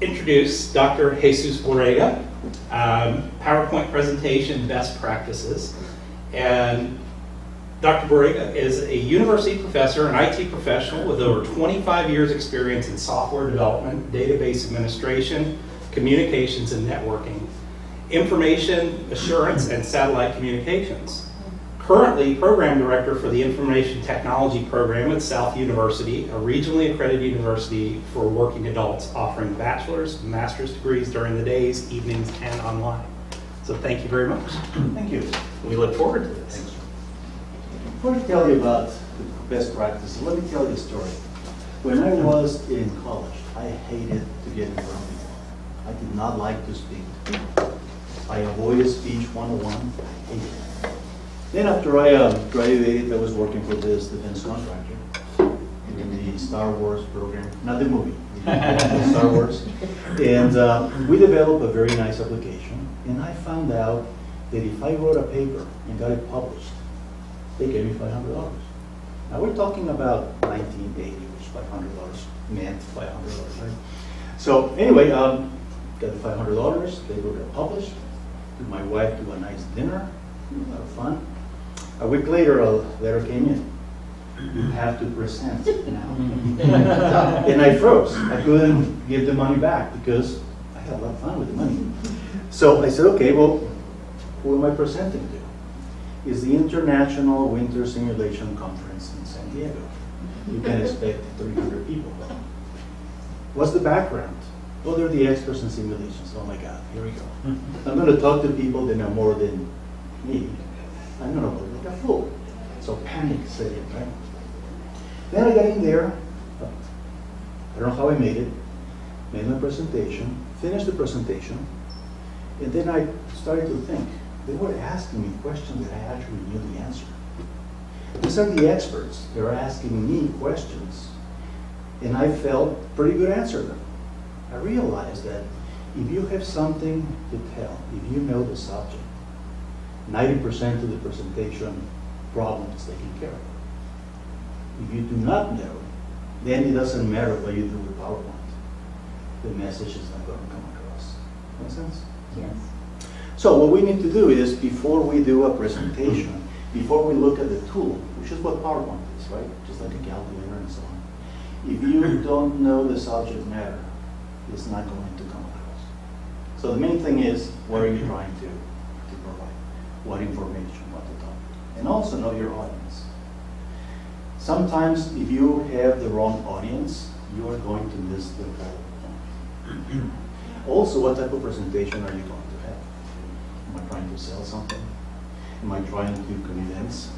introduce Dr. Jesus Borrego, PowerPoint presentation best practices. And Dr. Borrego is a university professor, an IT professional with over 25 years experience in software development, database administration, communications and networking, information assurance, and satellite communications. Currently program director for the Information Technology Program at South University, a regionally accredited university for working adults offering bachelor's and master's degrees during the days, evenings, and online. So thank you very much. Thank you. We look forward to this. Thanks. Before I tell you about the best practices, let me tell you a story. When I was in college, I hated to get in front of people. I did not like to speak to people. I avoided speech 101. I hated it. Then after I graduated, I was working for this defense contractor in the Star Wars program, not the movie, the Star Wars. And we developed a very nice application. And I found out that if I wrote a paper and got it published, they gave me $500. Now we're talking about 1980, which $500 meant $500, right? So anyway, got the $500, they wrote it published. Took my wife to a nice dinner, a lot of fun. A week later, a letter came in. You have to present now. And I froze. I couldn't give the money back because I had a lot of fun with the money. So I said, okay, well, who am I presenting to? It's the International Winter Simulation Conference in San Diego. You can expect 300 people. What's the background? Well, they're the experts in simulations. Oh my God, here we go. I'm going to talk to people that know more than me. I'm going to look like a fool. So panic set in, right? Then I got in there. I don't know how I made it. Made my presentation, finished the presentation, and then I started to think. They were asking me questions that I actually knew the answer. These are the experts. They're asking me questions, and I felt pretty good answer them. I realized that if you have something to tell, if you know the subject, 90% of the presentation problem is taken care of. If you do not know, then it doesn't matter what you do with PowerPoint. The message is not going to come across. Make sense? Yes. So what we need to do is, before we do a presentation, before we look at the tool, which is what PowerPoint is, right? Just like a calculator and so on. If you don't know the subject matter, it's not going to come across. So the main thing is, what are you trying to provide? What information, what to talk. And also know your audience. Sometimes if you have the wrong audience, you are going to miss the whole point. Also, what type of presentation are you going to have? Am I trying to sell something? Am I trying to convince,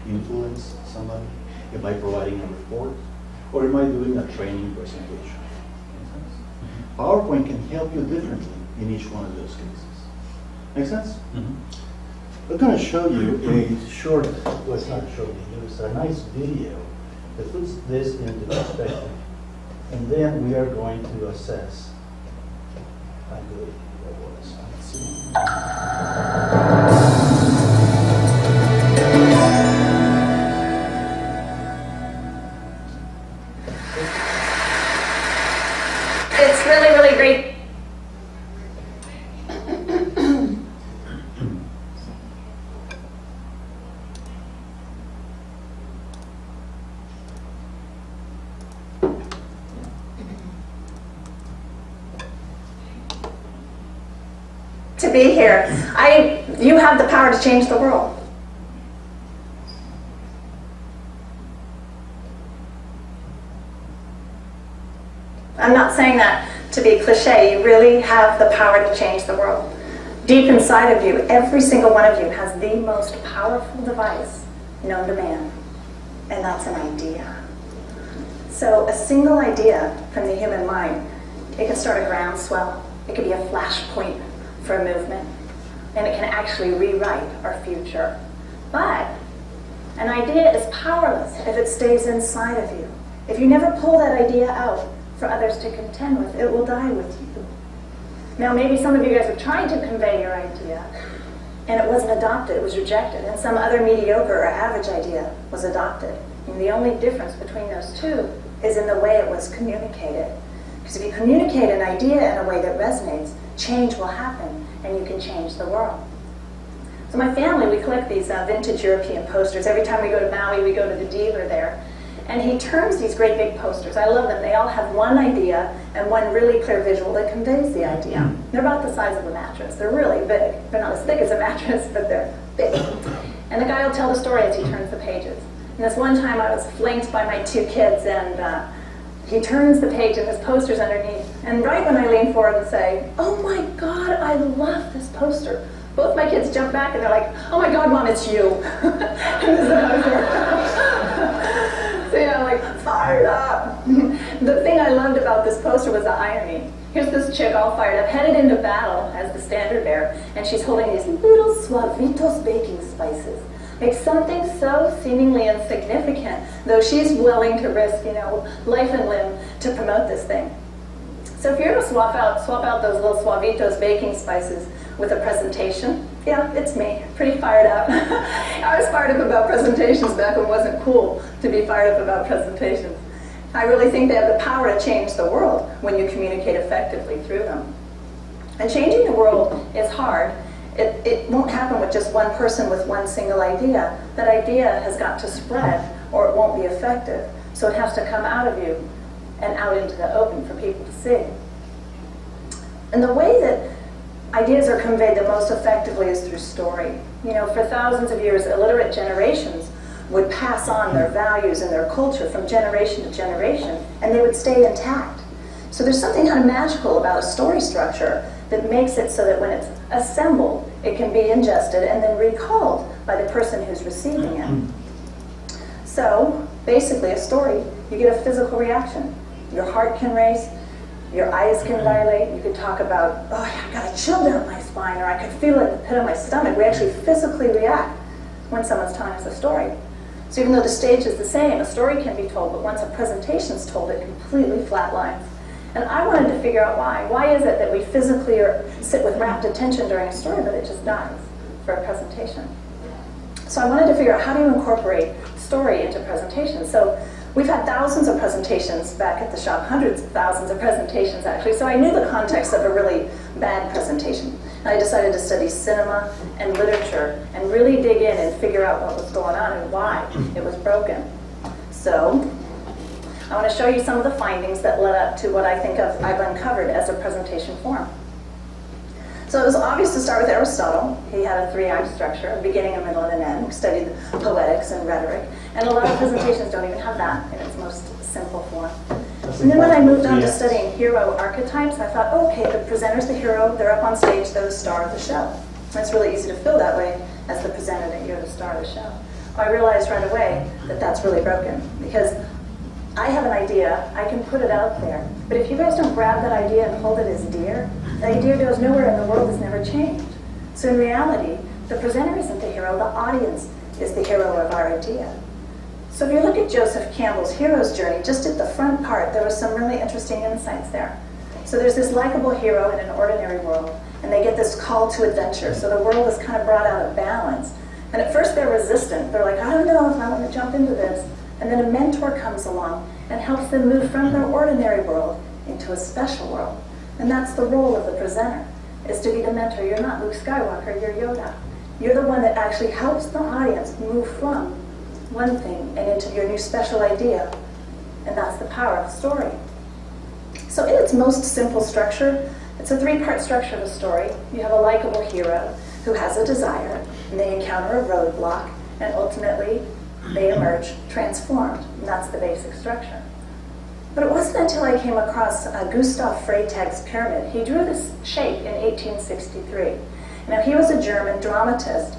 influence somebody? Am I providing a report? Or am I doing a training presentation? PowerPoint can help you differently in each one of those cases. Make sense? I'm going to show you a short, well, it's not short video, it's a nice video that puts this into perspective. And then we are going to assess how good it was. Let's see. It's really, really great. To be here. You have the power to change the world. I'm not saying that to be cliche. You really have the power to change the world. Deep inside of you, every single one of you has the most powerful device known to man, and that's an idea. So a single idea from the human mind, it can start a groundswell. It could be a flashpoint for a movement, and it can actually rewrite our future. But an idea is powerless if it stays inside of you. If you never pull that idea out for others to contend with, it will die with you. Now, maybe some of you guys are trying to convey your idea, and it wasn't adopted, it was rejected, and some other mediocre or average idea was adopted. And the only difference between those two is in the way it was communicated. Because if you communicate an idea in a way that resonates, change will happen, and you can change the world. So my family, we collect these vintage European posters. Every time we go to Maui, we go to the dealer there. And he turns these great big posters. I love them. They all have one idea and one really clear visual that conveys the idea. They're about the size of a mattress. They're really big. They're not as thick as a mattress, but they're big. And the guy will tell the story as he turns the pages. And this one time I was flanked by my two kids, and he turns the page and there's posters underneath. And right when I lean forward and say, "Oh my God, I love this poster," both my kids jump back and they're like, "Oh my God, Mom, it's you." And this is the poster. So yeah, I'm like fired up. The thing I loved about this poster was the irony. Here's this chick all fired up, headed into battle as the standard bearer, and she's holding these little suavitos baking spices. Like something so seemingly insignificant, though she's willing to risk, life and limb to promote this thing. So if you're to swap out those little suavitos baking spices with a presentation, yeah, it's me, pretty fired up. I was fired up about presentations back when it wasn't cool to be fired up about presentations. I really think they have the power to change the world when you communicate effectively through them. And changing the world is hard. It won't happen with just one person with one single idea. That idea has got to spread or it won't be effective. So it has to come out of you and out into the open for people to see. And the way that ideas are conveyed the most effectively is through story. For thousands of years, illiterate generations would pass on their values and their culture from generation to generation, and they would stay intact. So there's something kind of magical about a story structure that makes it so that when it's assembled, it can be ingested and then recalled by the person who's receiving it. So basically, a story, you get a physical reaction. Your heart can race, your eyes can dilate. You could talk about, "Oh, I got a chill down my spine," or "I could feel it in the pit of my stomach." We actually physically react when someone's telling us a story. So even though the stage is the same, a story can be told, but once a presentation is told, it completely flatlines. And I wanted to figure out why. Why is it that we physically sit with rapt attention during a story, but it just dies for a presentation? So I wanted to figure out, how do you incorporate story into presentation? So we've had thousands of presentations back at the shop, hundreds of thousands of presentations actually. So I knew the context of a really bad presentation. And I decided to study cinema and literature and really dig in and figure out what was going on and why it was broken. So I want to show you some of the findings that led up to what I think I've uncovered as a presentation form. So it was obvious to start with Aristotle. He had a three-act structure, a beginning, a middle, and an end. We studied poetics and rhetoric. And a lot of presentations don't even have that in its most simple form. And then when I moved on to studying hero archetypes, I thought, okay, the presenter's the hero, they're up on stage, they're the star of the show. And it's really easy to feel that way as the presenter, that you're the star of the show. I realized right away that that's really broken, because I have an idea, I can put it out there, but if you guys don't grab that idea and hold it as dear, the idea goes nowhere and the world has never changed. So in reality, the presenter isn't the hero, the audience is the hero of our idea. So if you look at Joseph Campbell's hero's journey, just at the front part, there was some really interesting insights there. So there's this likable hero in an ordinary world, and they get this call to adventure. So the world is kind of brought out of balance. And at first they're resistant. They're like, I don't know if I want to jump into this. And then a mentor comes along and helps them move from their ordinary world into a special world. And that's the role of the presenter, is to be the mentor. You're not Luke Skywalker, you're Yoda. You're the one that actually helps the audience move from one thing and into your new special idea. And that's the power of the story. So in its most simple structure, it's a three-part structure of a story. You have a likable hero who has a desire, and they encounter a roadblock, and ultimately they emerge transformed. And that's the basic structure. But it wasn't until I came across Gustav Freytag's pyramid. He drew this shape in 1863. Now he was a German dramatist.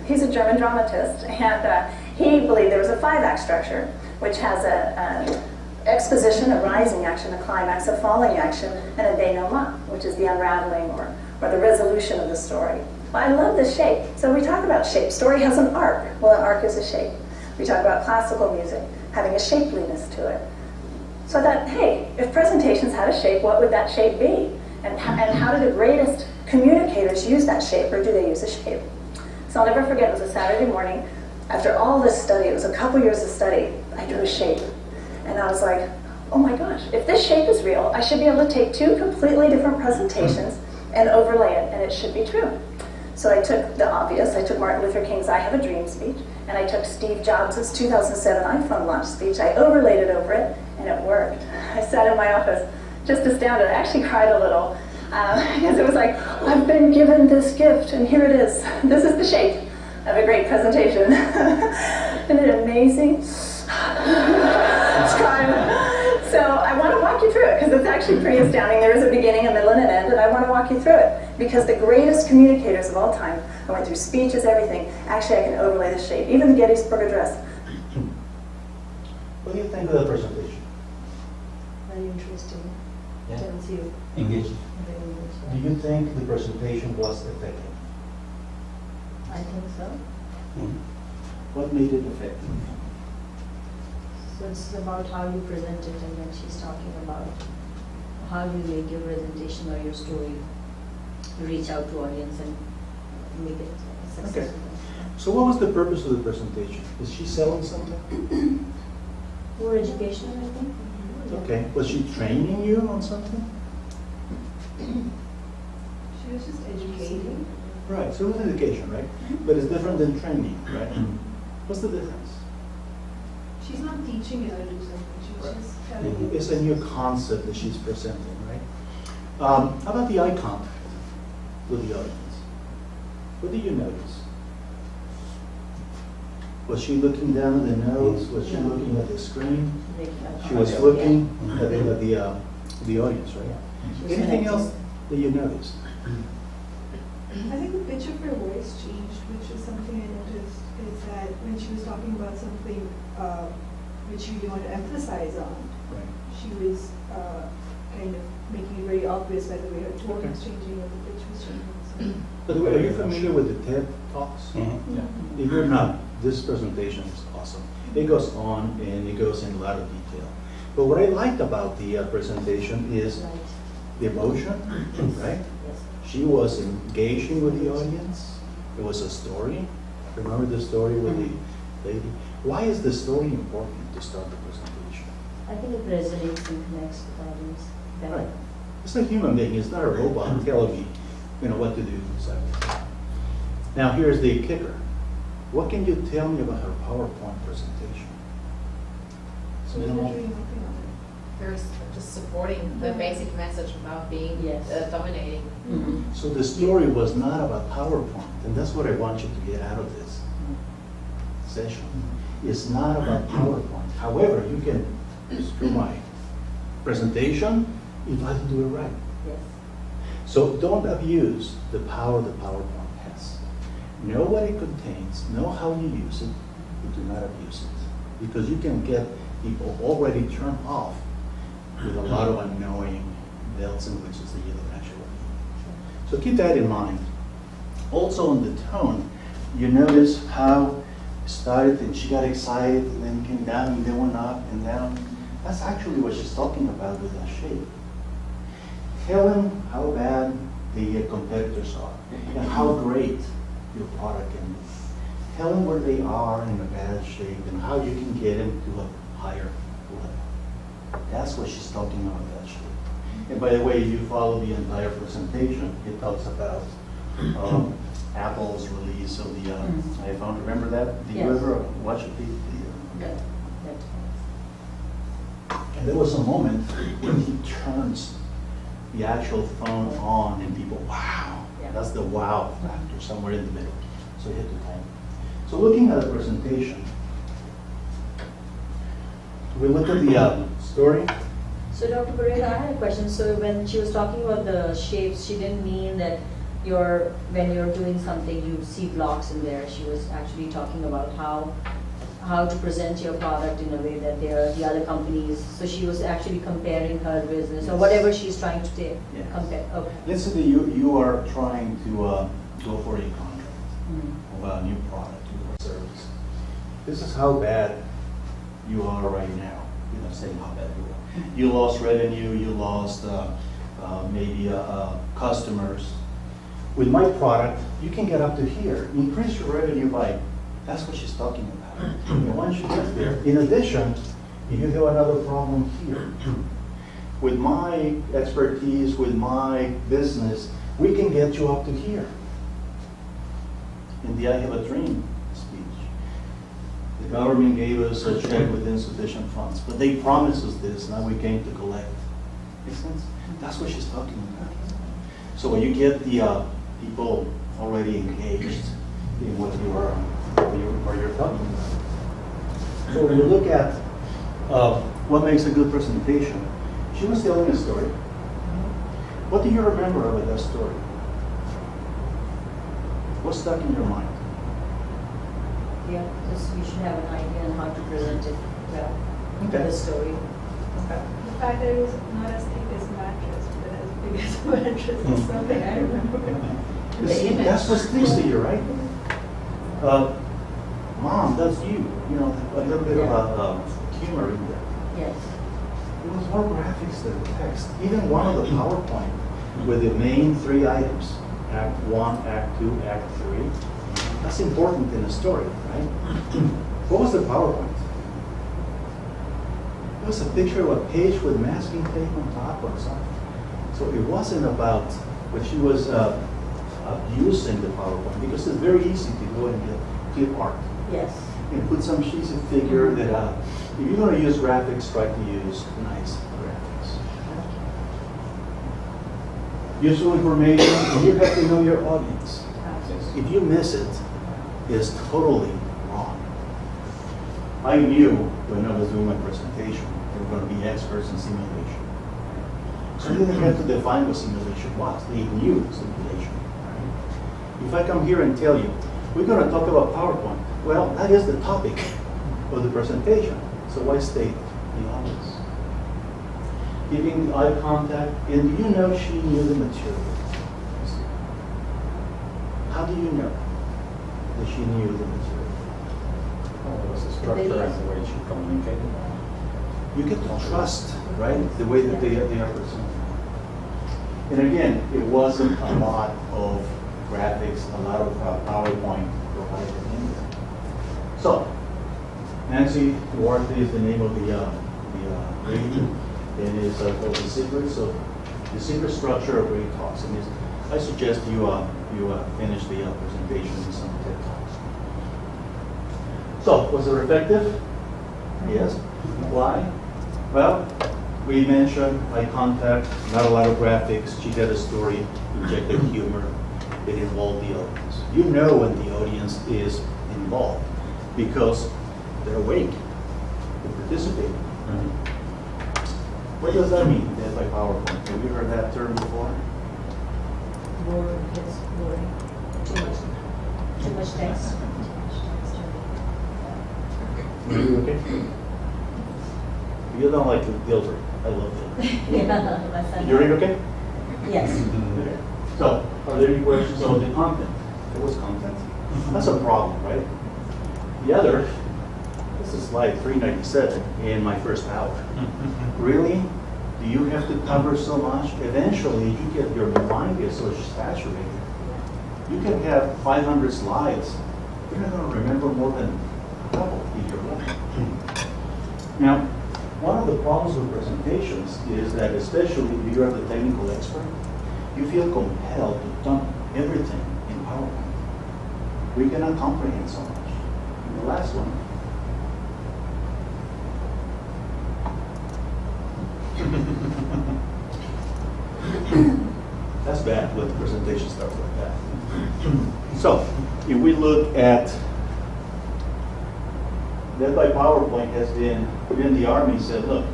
He's a German dramatist, and he believed there was a five-act structure, which has an exposition, a rising action, a climax, a falling action, and a denouement, which is the unraveling or the resolution of the story. Well, I love this shape. So we talk about shape. Story has an arc. Well, an arc is a shape. We talk about classical music having a shapeliness to it. So I thought, hey, if presentations had a shape, what would that shape be? And how do the greatest communicators use that shape, or do they use a shape? So I'll never forget, it was a Saturday morning. After all this study, it was a couple years of study, I drew a shape. And I was like, oh my gosh, if this shape is real, I should be able to take two completely different presentations and overlay it, and it should be true. So I took the obvious, I took Martin Luther King's I Have a Dream speech, and I took Steve Jobs' 2007 iPhone launch speech, I overlaid it over it, and it worked. I sat in my office just astounded. I actually cried a little, because it was like, I've been given this gift, and here it is. This is the shape of a great presentation. Isn't it amazing? So I want to walk you through it because it's actually pretty astounding. There is a beginning, a middle, and an end, and I want to walk you through it because the greatest communicators of all time, I went through speeches, everything. Actually, I can overlay the shape, even the Gettysburg Address. What do you think of the presentation? Very interesting. Yeah. Tells you Engaging. very much. Do you think the presentation was effective? I think so. What made it effective? So it's about how you present it, and then she's talking about how you make your presentation or your story reach out to audience and make it successful. So what was the purpose of the presentation? Is she selling something? More educational, I think. Okay. Was she training you on something? She was just educating. Right, so it was education, right? But it's different than training, right? What's the difference? She's not teaching you how to do something. She's just telling you. It's a new concept that she's presenting, right? How about the eye contact with the audience? What do you notice? Was she looking down at the notes? Was she looking at the screen? Make that She was contact, looking yeah. at the audience, right? She was Anything connecting. else that you noticed? I think the pitch of her voice changed, which is something I noticed, is that when she was talking about something which she really wanted to emphasize on, Right. she was kind of making it very obvious by the way her tone was changing or the pitch was changing. So. By the way, are you familiar with the TED Talks? Mhm. Yeah. If you're not, this presentation is awesome. It goes on and it goes in a lot of detail. But what I liked about the presentation is Right. the emotion, right? Yes. She was engaging with the audience. It was a story. Remember the story with the lady? Why is the story important to start the presentation? I think it resonates and connects with audience better. Right. It's a human being. It's not a robot telling me, what to do. So. Now here's the kicker. What can you tell me about her PowerPoint presentation? She was literally working on it. There's just supporting the basic message about being Yes. dominating. Mm-hmm. So the story was not about PowerPoint, and that's what I want you to get out of this session. It's not about PowerPoint. However, you can screw my presentation if I do it right. Yes. So don't abuse the power that PowerPoint has. Know what it contains, know how you use it, but do not abuse it. Because you can get people already turned off with a lot of annoying bells and whistles that you don't actually need. So keep that in mind. Also in the tone, you notice how it started and she got excited and then came down and then went up and down. That's actually what she's talking about with that shape. Tell them how bad the competitors are and how great your product can be. Tell them where they are in a bad shape and how you can get them to a higher level. That's what she's talking about, that shape. And by the way, if you follow the entire presentation, it talks about Apple's release of the iPhone. Remember that? Did you Yes. ever watch it? That. And there was a moment when he turns the actual phone on and people, wow. Yeah. That's the wow factor, somewhere in the middle. So you hit the time. So looking at the presentation, we look at the story. So Dr. Borrego, I had a question. So when she was talking about the shapes, she didn't mean that when you're doing something, you see blocks in there. She was actually talking about how to present your product in a way that the other companies. So she was actually comparing her business or whatever she's trying to Yes. compare. Okay. Let's say that you are trying to go for a contract Mm. of a new product or service. This is how bad you are right now. You're not saying how bad you are. You lost revenue, you lost maybe customers. With my product, you can get up to here, increase your revenue by, that's what she's talking about. And once you get there, in addition, if you have another problem here, with my expertise, with my business, we can get you up to here. In the I Have a Dream speech, the government gave us a check with insufficient funds, but they promised us this, now we came to collect. Make sense? That's what she's talking about. So when you get the people already engaged in what you're talking about. So when you look at what makes a good presentation, she was telling a story. What do you remember about that story? What's stuck in your mind? Yeah, just you should have an idea on how to present it well. Okay. The story. The fact that it was not as thick as mattress, but as big as a mattress is something I remember. You see, that's what sticks to you, right? Mom, that's you. You know, a little bit of humor in there. Yes. It was more graphics than text. Even one of the PowerPoint with the main 3 items, Act 1, Act 2, Act 3. That's important in a story, right? What was the PowerPoint? It was a picture of a page with masking tape on top or something. So it wasn't about what she was using the PowerPoint, because it's very easy to go and get clip art Yes. and put some sheets of figure that if you're going to use graphics, try to use nice graphics. Useful information, and you have to know your audience. If you miss it, it's totally wrong. I knew when I was doing my presentation, they were going to be experts in simulation. So I didn't have to define what simulation was. They knew simulation. Right? If I come here and tell you, we're going to talk about PowerPoint, well, that is the topic of the presentation. So why state the obvious? Giving eye contact, and do you know she knew the material? How do you know that she knew the material? Well, there was a structure and the way she communicated. You get to trust, right? The way that they are presented. And again, it wasn't a lot of graphics, a lot of PowerPoint provided in there. So, Nancy Duarte is the name of the lady, and it's called The Secret Structure of Great Talks. And I suggest you finish the presentation in some TED Talks. So, was it effective? Yes. Why? Well, we mentioned eye contact, not a lot of graphics. She had a story, injected humor. It involved the audience. You know when the audience is involved because they're awake, they participate. Right? What does that mean, death by PowerPoint? Have you heard that term before? Boring, yes, boring. Too much text. Are you okay? You don't like Dilbert. I love Dilbert. Yeah, my son. You're okay? Yes. Okay. So, are there any questions on the content? There was content. That's a problem, right? The other, this is slide 397 in my first hour. Really? Do you have to cover so much? Eventually, your mind gets so saturated. You can have 500 slides. You're not going to remember more than a couple in your life. Now, one of the problems with presentations is that, especially if you're the technical expert, you feel compelled to dump everything in PowerPoint. We cannot comprehend so much. And the last one. That's bad when the presentation starts like that. So, if we look at that by PowerPoint has been, within the Army said, look,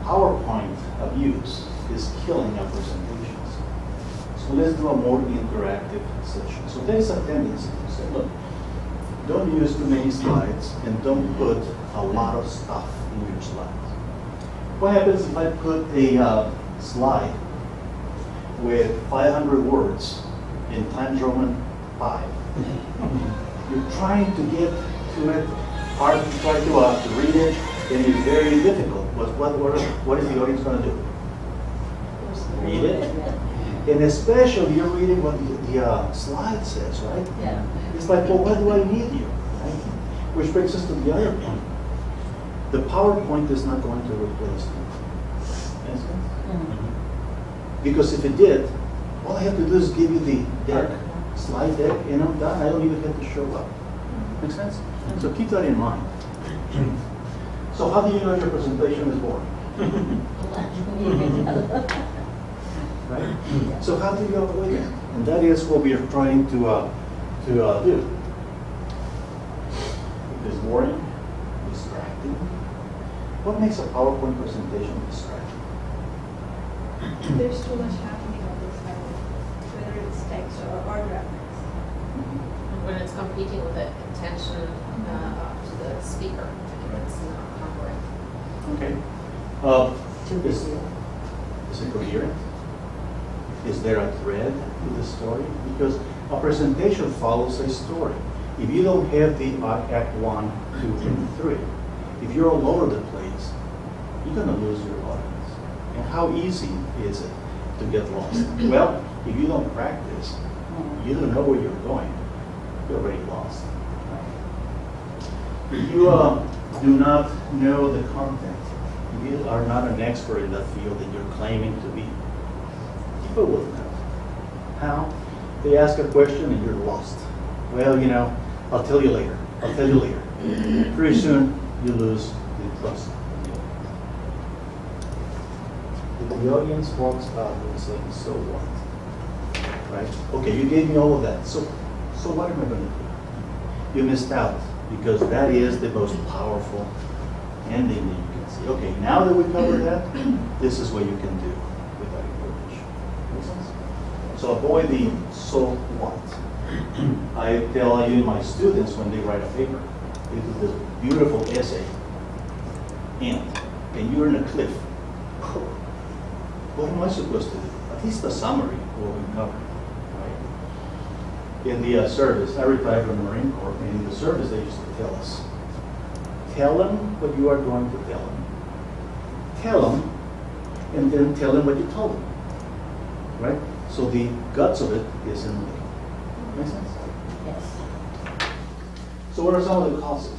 PowerPoint abuse is killing our presentations. So let's do a more interactive session. So there's a tendency to say, look, don't use too many slides and don't put a lot of stuff in your slides. What happens if I put a slide with 500 words in Times Roman 5? You're trying to get to it, hard to try to read it, and it's very difficult. What is the audience going to do? Read it. And especially you're reading what the slide says, right? Yeah. It's like, well, why do I need you? Right? Which brings us to the other point. The PowerPoint is not going to replace it. Makes sense? Because if it did, all I have to do is give you the deck, slide deck, and I'm done. I don't even have to show up. Make sense? So keep that in mind. So how do you know your presentation is boring? Right? So how do you avoid that? And that is what we are trying to do. If it's boring, distracting. What makes a PowerPoint presentation distracting? There's too much happening on this side, whether it's text or graphics. When it's competing with the attention to the speaker, I think it's not congruent. Okay. Too Is busy. it coherent? Is there a thread to the story? Because a presentation follows a story. If you don't have the act 1, 2, and 3, if you're all over the place, you're going to lose your audience. And how easy is it to get lost? Well, if you don't practice, you don't know where you're going, you're already lost. If you do not know the content, you are not an expert in that field that you're claiming to be. People will know. How? They ask a question and you're lost. Well, you know, I'll tell you later. I'll tell you later. Pretty soon, you lose the trust. If the audience walks out and says, so what? Right? Okay, you gave me all of that. So what am I going to do? You missed out because that is the most powerful ending that you can see. Okay, now that we covered that, this is what you can do with that information. Make sense? So avoid the so what. I tell you, my students, when they write a paper, they do this beautiful essay, and you're in a cliff. What am I supposed to do? At least a summary of what we covered. Right? In the service, I retired from the Marine Corps, and in the service they used to tell us, tell them what you are going to tell them. Tell them, and then tell them what you told them. Right? So the guts of it is in the middle. Make sense? Yes. So what are some of the causes?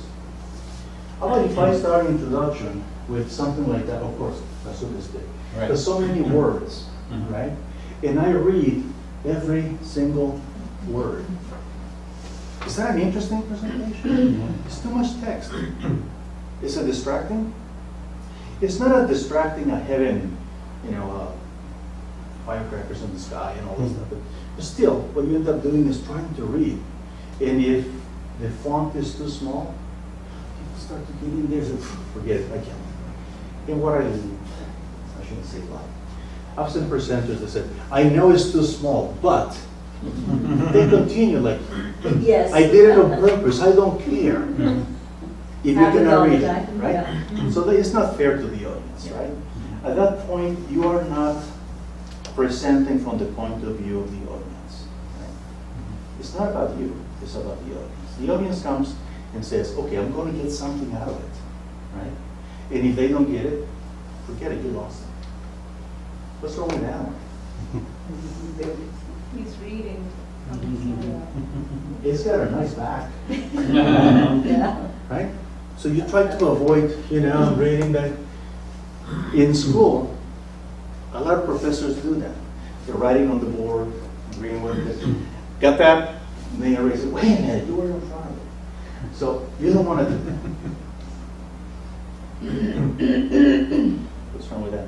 How about if I start an introduction with something like that? Of course, that's what this did. Right. There's so many words, right? And I read every single word. Is that an interesting presentation? It's too much text. Is it distracting? It's not as distracting as having, firecrackers in the sky and all this stuff. But still, what you end up doing is trying to read. And if the font is too small, people start to get in there and forget it, I can't. And what I shouldn't say like. I've seen presenters that said, I know it's too small, but they continue like, Yes. I did it on purpose, I don't care. If you Happens all cannot the read it, time, right? yeah. So it's not fair to the audience, right? At that point, you are not presenting from the point of view of the audience. Right? It's not about you, it's about the audience. The audience comes and says, okay, I'm going to get something out of it, right? And if they don't get it, forget it, you lost it. What's wrong with that one? He's reading. It's got a nice back, Yeah. right? So you try to avoid, reading that. In school, a lot of professors do that. They're writing on the board, reading what it is. Got that? And they erase it. Wait a minute, you were in front of it. So you don't want to do that. What's wrong with that?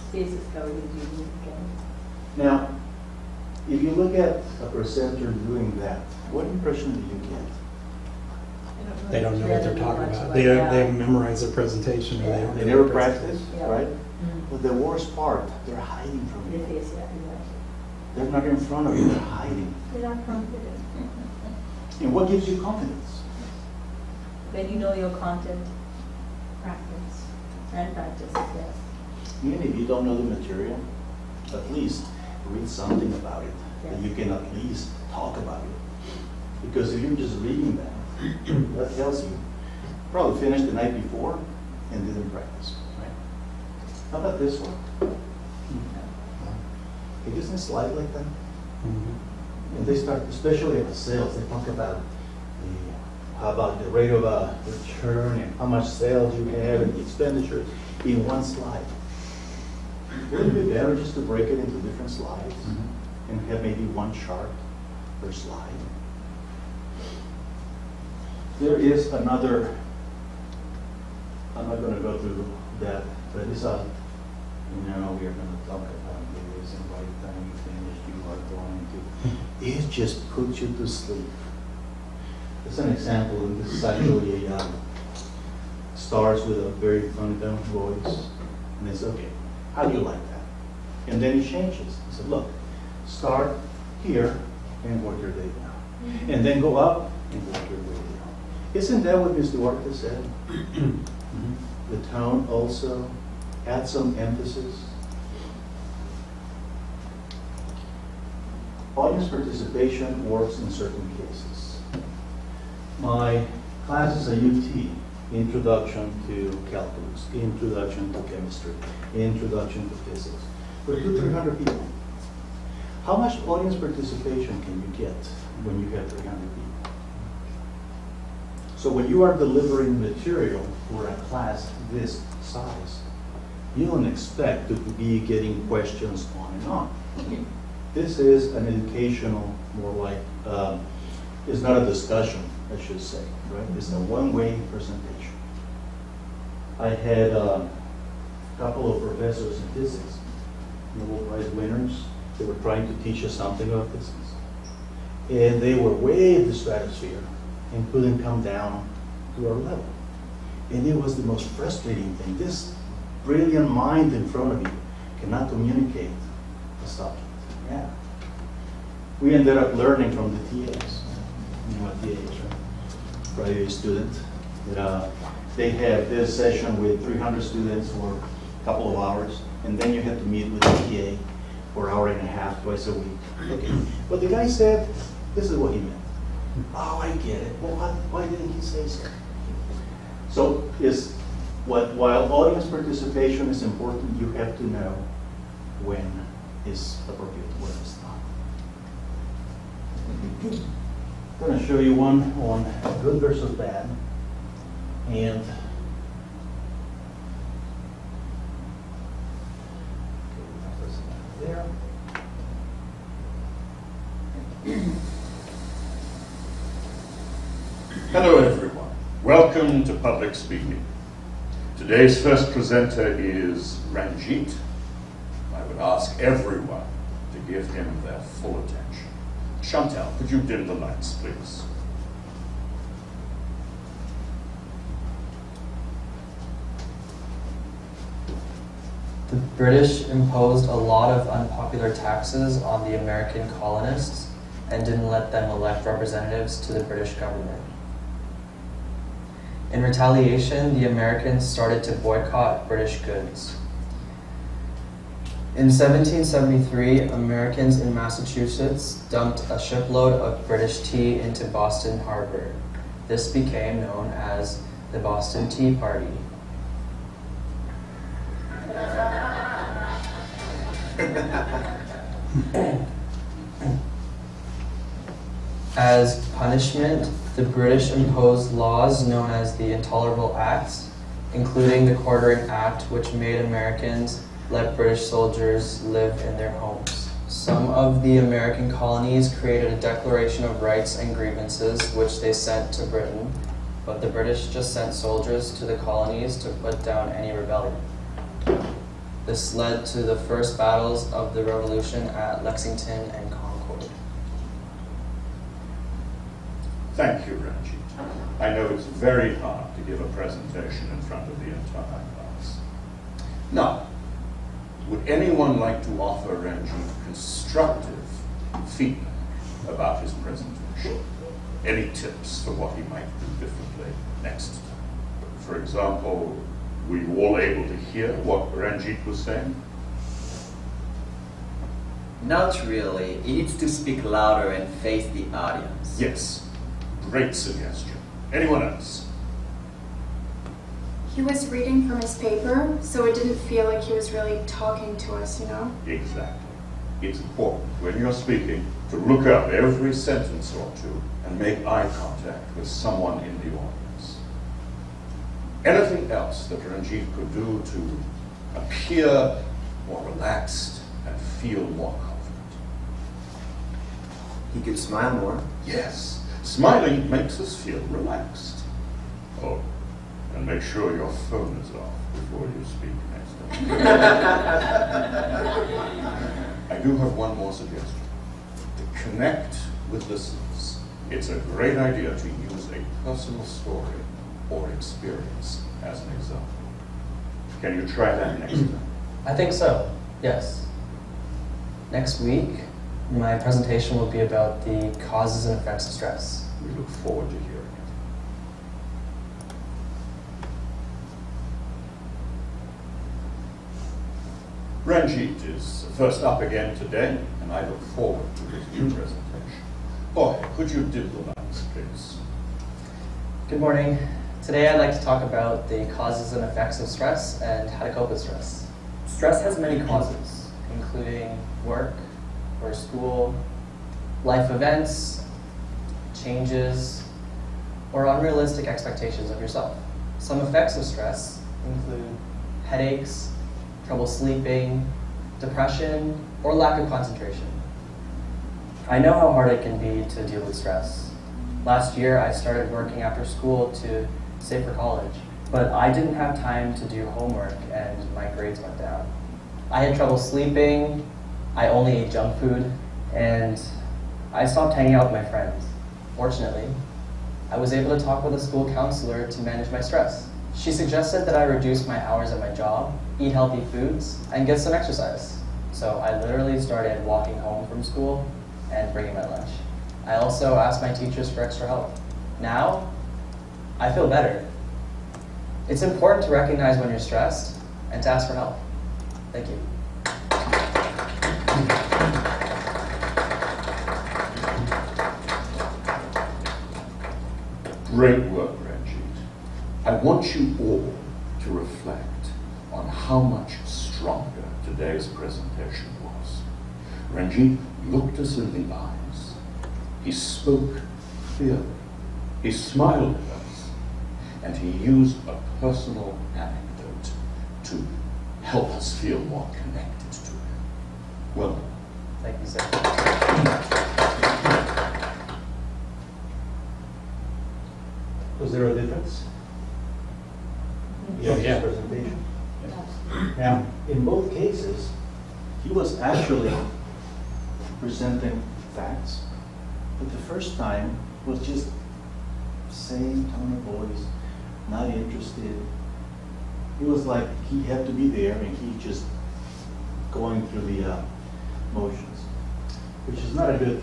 Space is covered with reading. Now, if you look at a presenter doing that, what impression do you get? They don't know Yeah, what they're they don't talking know much about. about They it, haven't memorized their presentation, or they don't They know never their practice, Yeah. right? Mm. But the worst part, they're hiding from They you. face, yeah, exactly. They're not in front of you, they're hiding. They're not confident. And what gives you confidence? When you know your content Practice. and practice, yes. Even if you don't know the material, at least read something about it, that you can at least talk about it. Because if you're just reading that, that tells you, probably finished the night before and didn't practice. Right? How about this one? It doesn't slide like that. Mhm. And they start, especially at the sales, they talk about about the rate of return and how much sales you have and the expenditures in one slide. Wouldn't it be better just to break it into different slides and have maybe one chart per slide? There is another, I'm not going to go through that, but it's a, we are going to talk about this and by the time you finish, you are going to, it just puts you to sleep. It's an example, and this is actually a, starts with a very funny tone voice, and it's okay, how do you like that? And then he changes. He said, look, start here and work your way down. And then go up and work your way down. Isn't that what Mr. Duarte said? The tone also, add some emphasis. Audience participation works in certain cases. My class is a UT, Introduction to Calculus, Introduction to Chemistry, Introduction to Physics. For 300 people. How much audience participation can you get when you have 300 people? So when you are delivering material for a class this size, you don't expect to be getting questions on and on. This is an educational, more like, it's not a discussion, I should say, right? It's a one-way presentation. I had a couple of professors in physics, Nobel Prize winners. They were trying to teach us something about physics. And they were way in the stratosphere and couldn't come down to our level. And it was the most frustrating thing. This brilliant mind in front of you cannot communicate the subject. Yeah. We ended up learning from the TAs. You know what TA is, right? Probably a student. They have this session with 300 students for a couple of hours, and then you have to meet with the TA for an hour and a half, twice a week. Okay. But the guy said, this is what he meant. Oh, I get it. Well, why didn't he say so? So while audience participation is important, you have to know when is appropriate, when is not. I'm going to show you one on good versus bad. And there. Hello everyone, welcome to public speaking. Today's first presenter is Ranjit. I would ask everyone to give him their full attention. Chantal, could you dim the lights, please? The British imposed a lot of unpopular taxes on the American colonists and didn't let them elect representatives to the British government. In retaliation, the Americans started to boycott British goods. In 1773, Americans in Massachusetts dumped a shipload of British tea into Boston Harbor. This became known as the Boston Tea Party. As punishment, the British imposed laws known as the Intolerable Acts, including the Quartering Act, which made Americans let British soldiers live in their homes. Some of the American colonies created a Declaration of Rights and Grievances, which they sent to Britain, but the British just sent soldiers to the colonies to put down any rebellion. This led to the first battles of the Revolution at Lexington and Concord. Thank you, Ranjit. I know it's very hard to give a presentation in front of the entire class. Now, would anyone like to offer Ranjit constructive feedback about his presentation? Any tips for what he might do differently next time? For example, were you all able to hear what Ranjit was saying? Not really. He needs to speak louder and face the audience. Yes, great suggestion. Anyone else? He was reading from his paper, so it didn't feel like he was really talking to us, you know? Exactly. it's important when you're speaking to look up every sentence or two and make eye contact with someone in the audience. Anything else that Ranjit could do to appear more relaxed and feel more confident? He could smile more. Yes, smiling makes us feel relaxed. Oh, and make sure your phone is off before you speak next time. I do have one more suggestion. To connect with listeners, it's a great idea to use a personal story or experience as an example. Can you try that next time? I think so, yes. Next week, my presentation will be about the causes and effects of stress. We look forward to hearing it. Ranjit is first up again today, and I look forward to his new presentation. Boy, could you dim the lights, please? Good morning. Today I'd like to talk about the causes and effects of stress and how to cope with stress. Stress has many causes, including work or school, life events, changes, or unrealistic expectations of yourself. Some effects of stress include headaches, trouble sleeping, depression, or lack of concentration. I know how hard it can be to deal with stress. Last year, I started working after school to save for college, but I didn't have time to do homework and my grades went down. I had trouble sleeping, I only ate junk food, and I stopped hanging out with my friends. Fortunately, I was able to talk with a school counselor to manage my stress. She suggested that I reduce my hours at my job, eat healthy foods, and get some exercise. So I literally started walking home from school and bringing my lunch. I also asked my teachers for extra help. Now, I feel better. It's important to recognize when you're stressed and to ask for help. Thank you. Great work, Ranjit. I want you all to reflect on how much stronger today's presentation was. Ranjit looked us in the eyes. He spoke clearly. He smiled at us. And he used a personal anecdote to help us feel more connected to him. Well done. Thank you, sir. Was there a difference? Oh, yeah. Presentation. Now, in both cases, he was actually presenting facts, but the first time was just same tone of voice, not interested. It was like he had to be there and he just going through the motions, which is not a good.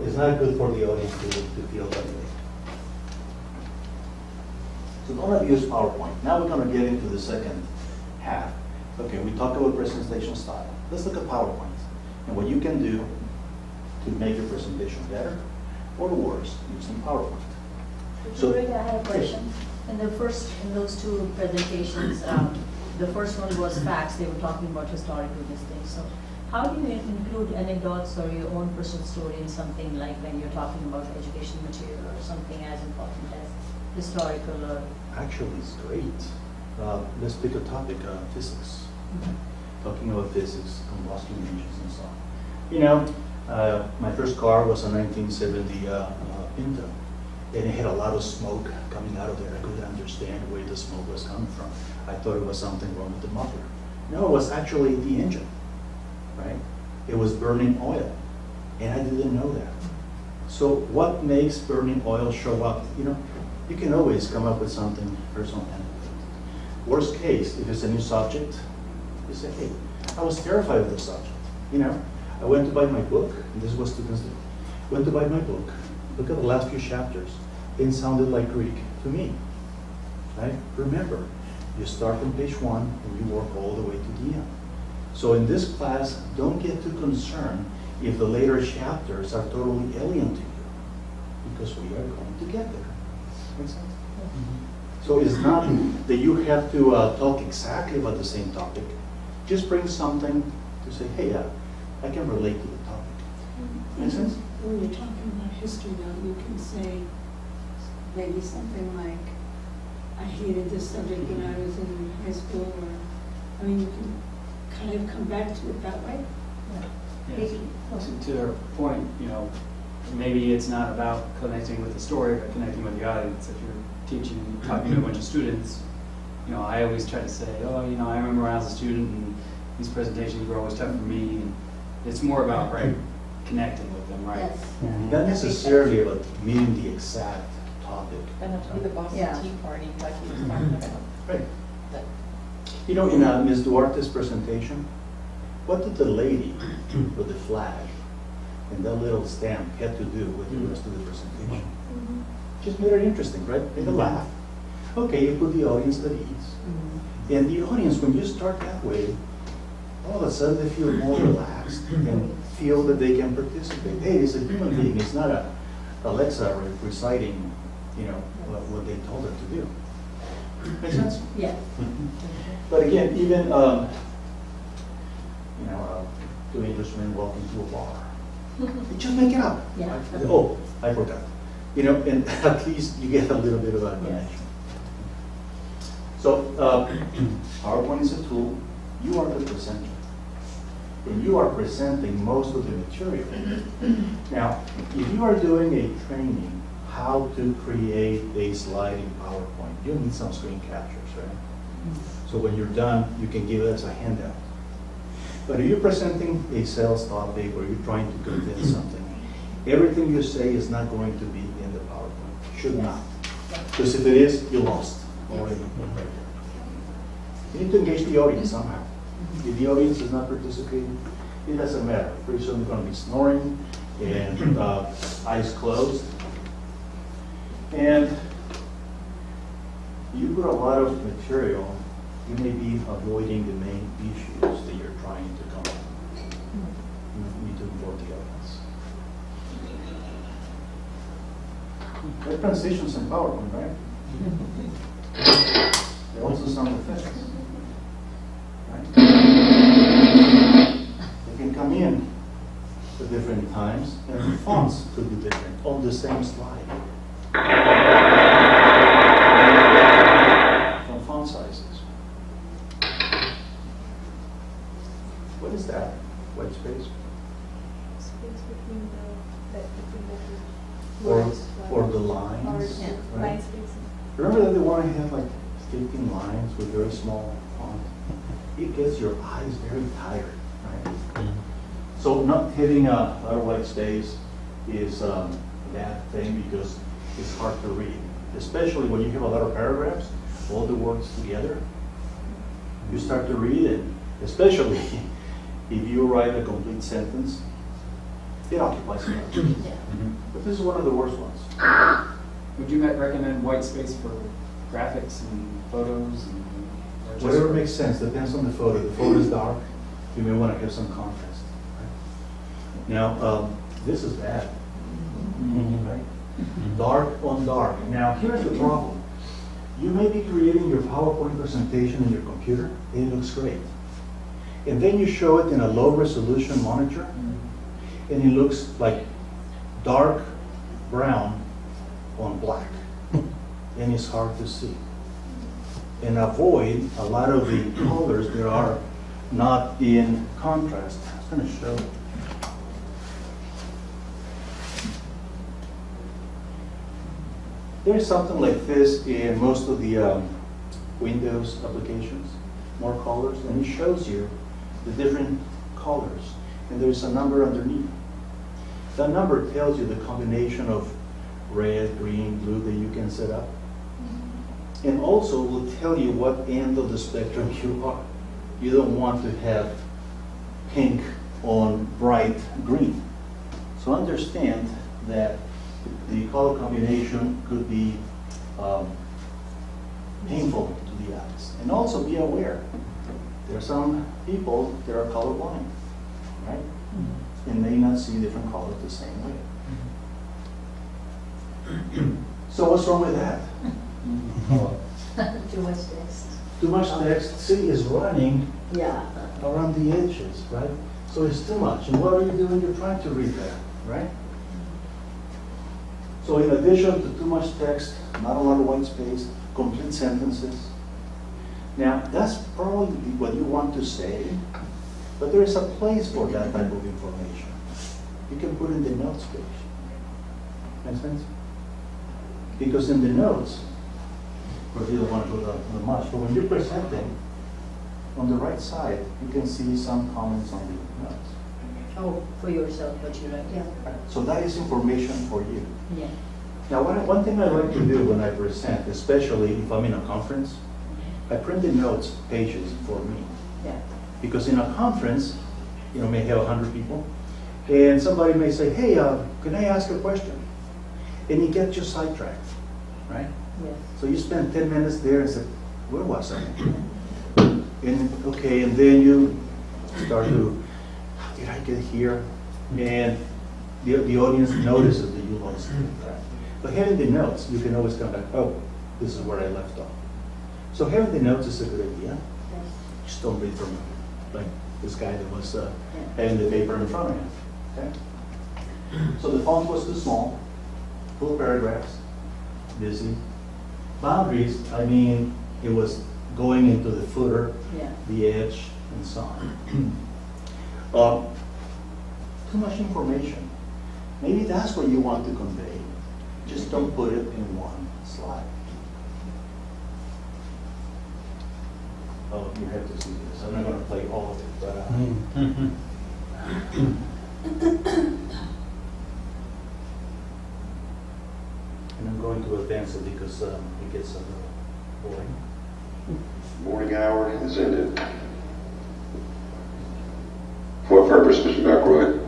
It's not good for the audience to feel that way. So don't abuse PowerPoint. Now we're going to get into the second half. Okay, we talked about presentation style. Let's look at PowerPoint and what you can do to make your presentation better or worse using PowerPoint. So, I have a question. In those two presentations, the first one was facts. They were talking about historical things. So how do you include anecdotes or your own personal story in something like when you're talking about education material or something as important as historical or... Actually, it's great. Let's pick a topic, physics. Talking about physics, combustion engines and so on. You know, my first car was a 1970 Pinto, and it had a lot of smoke coming out of there. I couldn't understand where the smoke was coming from. I thought it was something wrong with the muffler. No, it was actually the engine, right? It was burning oil, and I didn't know that. So what makes burning oil show up? You know, you can always come up with something personal and worst case, if it's a new subject, you say, hey, I was terrified of the subject. You know, I went to buy my book, and this is what students do. Went to buy my book, look at the last few chapters. It sounded like Greek to me, right? Remember, you start from page 1 and you work all the way to the end. So in this class, don't get too concerned if the later chapters are totally alien to you, because we are going to get there. Make sense? So it's not that you have to talk exactly about the same topic. Just bring something to say, hey, I can relate to the topic. Make sense? When you're talking about history though, you can say maybe something like, I hated this subject when I was in high school, or, I mean, you can kind of come back to it that way. Yes. To her point, maybe it's not about connecting with the story, but connecting with the audience. If you're talking to a bunch of students, I always try to say, I remember when I was a student and these presentations were always tough for me. And it's more about, connecting with them, right? Yes. Not necessarily about meeting the exact topic. Doesn't have to be the Boston Yeah. Tea Party like he was talking about. Right. But In Ms. Duarte's presentation, what did the lady with the flag and that little stamp had to do with the rest of the presentation? Just made it interesting, right? Made a laugh. Okay, you put the audience at ease. And the audience, when you start that way, all of a sudden they feel more relaxed and feel that they can participate. Hey, it's a human being. It's not a Alexa reciting, what they told her to do. Make sense? Yeah. But again, even, two Englishmen walking to a bar. You just make it up. Yeah. Oh, I forgot. And at least you get a little bit of a connection. So, PowerPoint is a tool. You are the presenter. And you are presenting most of the material. Now, if you are doing a training, how to create a slide in PowerPoint, you need some screen captures, right? So when you're done, you can give it as a handout. But if you're presenting a sales topic or you're trying to convince something, everything you say is not going to be in the PowerPoint. Should not. Because if it is, you lost already. You need to engage the audience somehow. If the audience is not participating, it doesn't matter. Pretty soon they're going to be snoring and eyes closed. And you put a lot of material, you may be avoiding the main issues that you're trying to come up with. You need to involve the audience. There are transitions in PowerPoint, right? There are also sound effects. Right? They can come in at different times, and the fonts could be different on the same slide. From font sizes. What is that? White space? Space between the Or words, the or lines? right? line spacing. Remember that they want to have like 15 lines with very small font? It gets your eyes very tired, right? So not having a lot of white space is a bad thing because it's hard to read. Especially when you have a lot of paragraphs, all the words together. You start to read it, especially if you write a complete sentence, it occupies a lot. But this is one of the worst ones. Would you recommend white space for graphics and photos? Or just Whatever for- makes sense, depends on the photo. The photo is dark, you may want to have some contrast. Right? Now, this is bad. Right? Dark on dark. Now, here's the problem. You may be creating your PowerPoint presentation in your computer, and it looks great. And then you show it in a low resolution monitor, and it looks like dark brown on black. And it's hard to see. And avoid a lot of the colors that are not in contrast. I'm going to show. There's something like this in most of the Windows applications, more colors, and it shows you the different colors. And there's a number underneath. That number tells you the combination of red, green, blue that you can set up. And also will tell you what end of the spectrum you are. You don't want to have pink on bright green. So understand that the color combination could be painful to the eyes. And also be aware, there are some people that are colorblind, right? And may not see different colors the same way. So what's wrong with that? Too much text. too much text, see, is running Yeah. around the edges, right? So it's too much. And what are you doing? You're trying to read that, right? So in addition to too much text, not a lot of white space, complete sentences. Now, that's probably what you want to say, but there is a place for that type of information. You can put in the notes page. Make sense? Because in the notes, of course you don't want to go down too much, but when you're presenting, on the right side, you can see some comments on the notes. Oh, for yourself, what you write, yeah. So that is information for you. Yeah. Now, one thing I like to do when I present, especially if I'm in a conference, I print the notes pages for me. Yeah. Because in a conference, may have 100 people, and somebody may say, hey, can I ask a question? And you get you sidetracked, right? Yes. So you spend 10 minutes there and say, where was I? And okay, and then you start to, how did I get here? And the audience notices that you lost track. But having the notes, you can always come back, oh, this is where I left off. So having the notes is a good idea. Yes. Just don't read from like this guy that was having the paper in front of him. Okay? So the font was too small, full paragraphs, busy. Boundaries, I mean, it was going into the footer, Yeah. the edge, and so on. Too much information. Maybe that's what you want to convey. Just don't put it in one slide. Oh, you have to see this. I'm not going to play all of it, but and I'm going to advance it because it gets a little boring. Morning hour is ended. For what purpose, Mr. McElroy?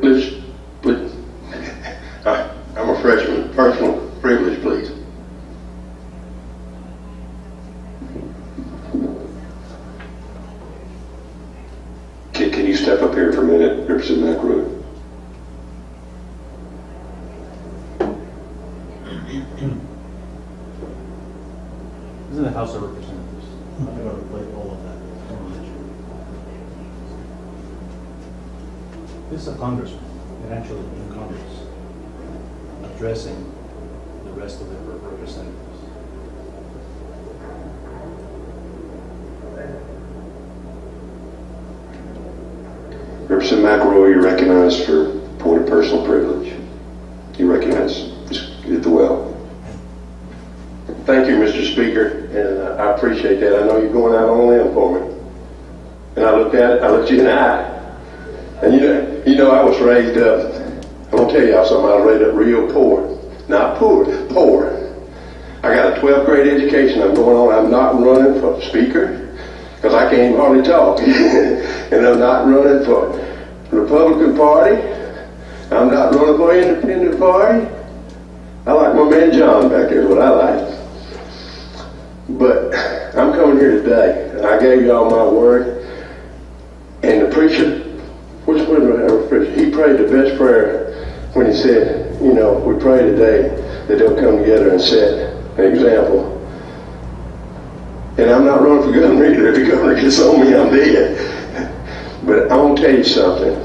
Please, please. I'm a freshman. Personal privilege, please. Can you step up here for a minute, Representative McElroy? This is the House of Representatives. I'm not going to play all of that. This is a congressman, and actually in Congress, addressing the rest of the representatives. Representative McElroy, you're recognized for point of personal privilege. You recognize. Just get the well. Thank you, Mr. Speaker, and I appreciate that. I know you're going out on a limb for me. And I looked you in the eye. And you know I was raised up, I'm going to tell y'all something, I was raised up real poor. Not poor, poor. I got a 12th grade education I'm going on. I'm not running for speaker, because I can't hardly talk. And I'm not running for Republican Party. I'm not running for Independent Party. I like my man John back there, what I like. But I'm coming here today, and I gave y'all my word, and the preacher, he prayed the best prayer when he said, we pray today that they'll come together and set an example. And I'm not running for governor either. If the governor gets on me, I'm dead. But I want to tell you something.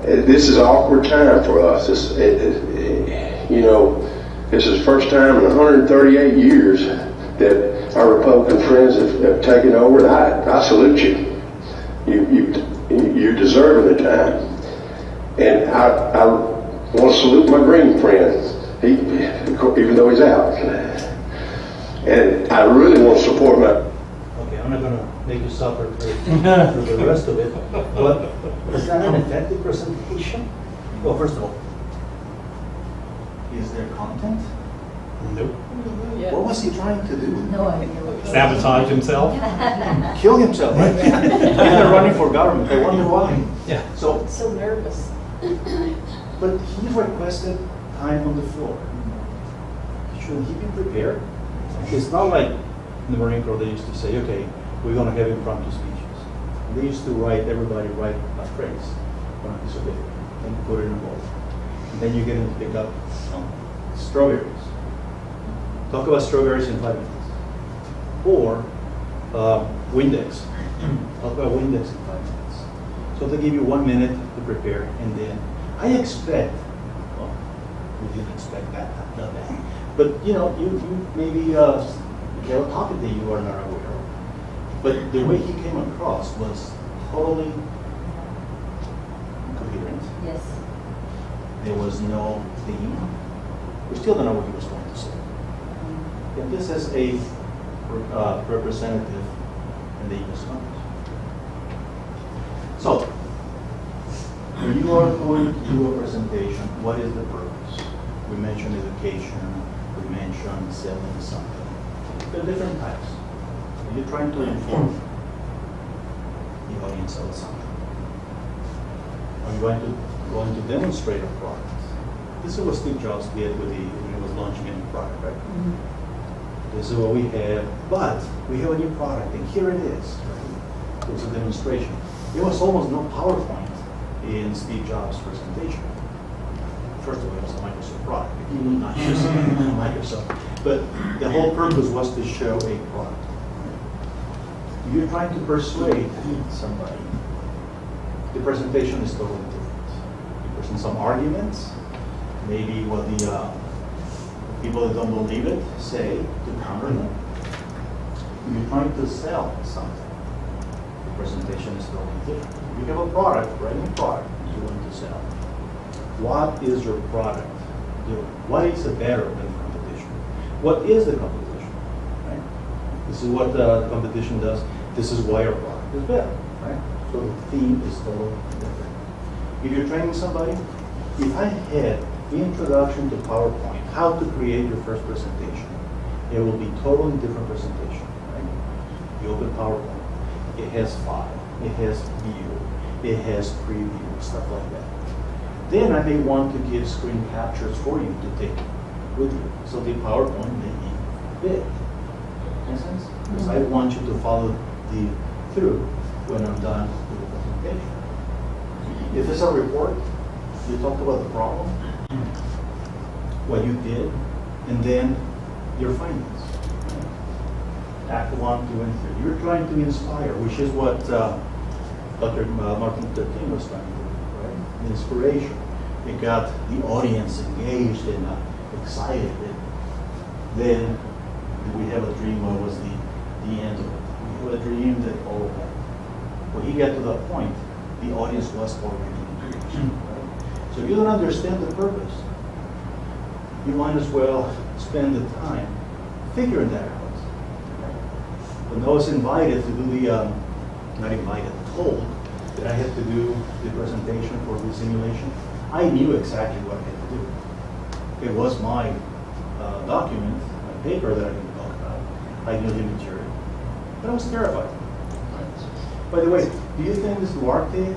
This is an awkward time for us. This is the first time in 138 years that our Republican friends have taken over, and I salute you. You're deserving the time. And I want to salute my green friend, even though he's out. And I really want to support my... Okay, I'm not going to make you suffer for the rest of it, but is that an effective presentation? Well, first of all, is there content? Nope. What was he trying to do? No idea. Sabotage himself? Kill himself, right? He's not running for government. I wonder why. Yeah. So nervous. But he requested time on the floor. Should he be prepared? It's not like in the Marine Corps they used to say, okay, we're going to have impromptu speeches. They used to everybody write a phrase on a piece of paper and put it in a bowl. And then you get to pick up strawberries. Talk about strawberries in 5 minutes. Or Windex. Talk about Windex in 5 minutes. So they give you 1 minute to prepare, and then I expect, well, we didn't expect that, not that. But you maybe have a topic that you are not aware of. But the way he came across was totally coherent. Yes. There was no theme. We still don't know what he was going to say. And this is a representative in the U.S. Congress. So, when you are going to do a presentation, what is the purpose? We mentioned education, we mentioned selling something. There are different types. You're trying to inform the audience about something. Are you going to demonstrate a product? This is what Steve Jobs did when he was launching a new product, right? Mm-hmm. This is what we have, but we have a new product, and here it is. Right? It was a demonstration. There was almost no PowerPoint in Steve Jobs' presentation. First of all, it was a Microsoft product. He was not using Microsoft. But the whole purpose was to show a product. You're trying to persuade somebody. The presentation is totally different. You present some arguments, maybe what the people that don't believe it say to counter them. You're trying to sell something. The presentation is totally different. You have a product, right? A product you want to sell. What is your product doing? What is it better than the competition? What is the competition? Right? This is what the competition does. This is why our product is better. Right? So the theme is totally different. If you're training somebody, if I had the introduction to PowerPoint, how to create your first presentation, it will be totally different presentation. Right? You open PowerPoint, it has file, it has view, it has preview, stuff like that. Then I may want to give screen captures for you to take with you. So the PowerPoint may be big. Make sense? Because I want you to follow through when I'm done with the presentation. If it's a report, you talk about the problem, what you did, and then your findings. Act 1, 2, and 3. You're trying to inspire, which is what Dr. Martin Luther King was trying to do, right? Inspiration. It got the audience engaged and excited. And then we have a dream, what was the end of it? We have a dream that all happened. When he got to that point, the audience was already engaged. Right? So if you don't understand the purpose, you might as well spend the time figuring that out. When I was invited to do not invited, told that I had to do the presentation for the simulation, I knew exactly what I had to do. It was my document, my paper that I didn't talk about. I knew the material. But I was terrified. By the way, do you think Ms. Duarte,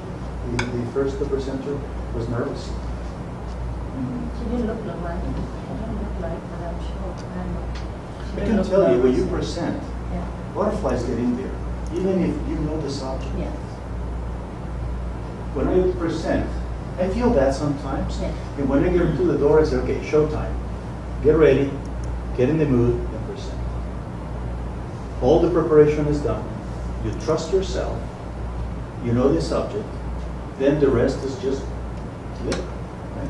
the first presenter, was nervous? She didn't look like it. She didn't look like, but I'm sure. I can tell you, when you present, Yeah. butterflies get in there, even if you know the subject. Yes. When I present, I feel that sometimes. Yes. And when I get to the door, I say, okay, showtime. Get ready, get in the mood, and present. All the preparation is done. You trust yourself. You know the subject. Then the rest is just live. Right?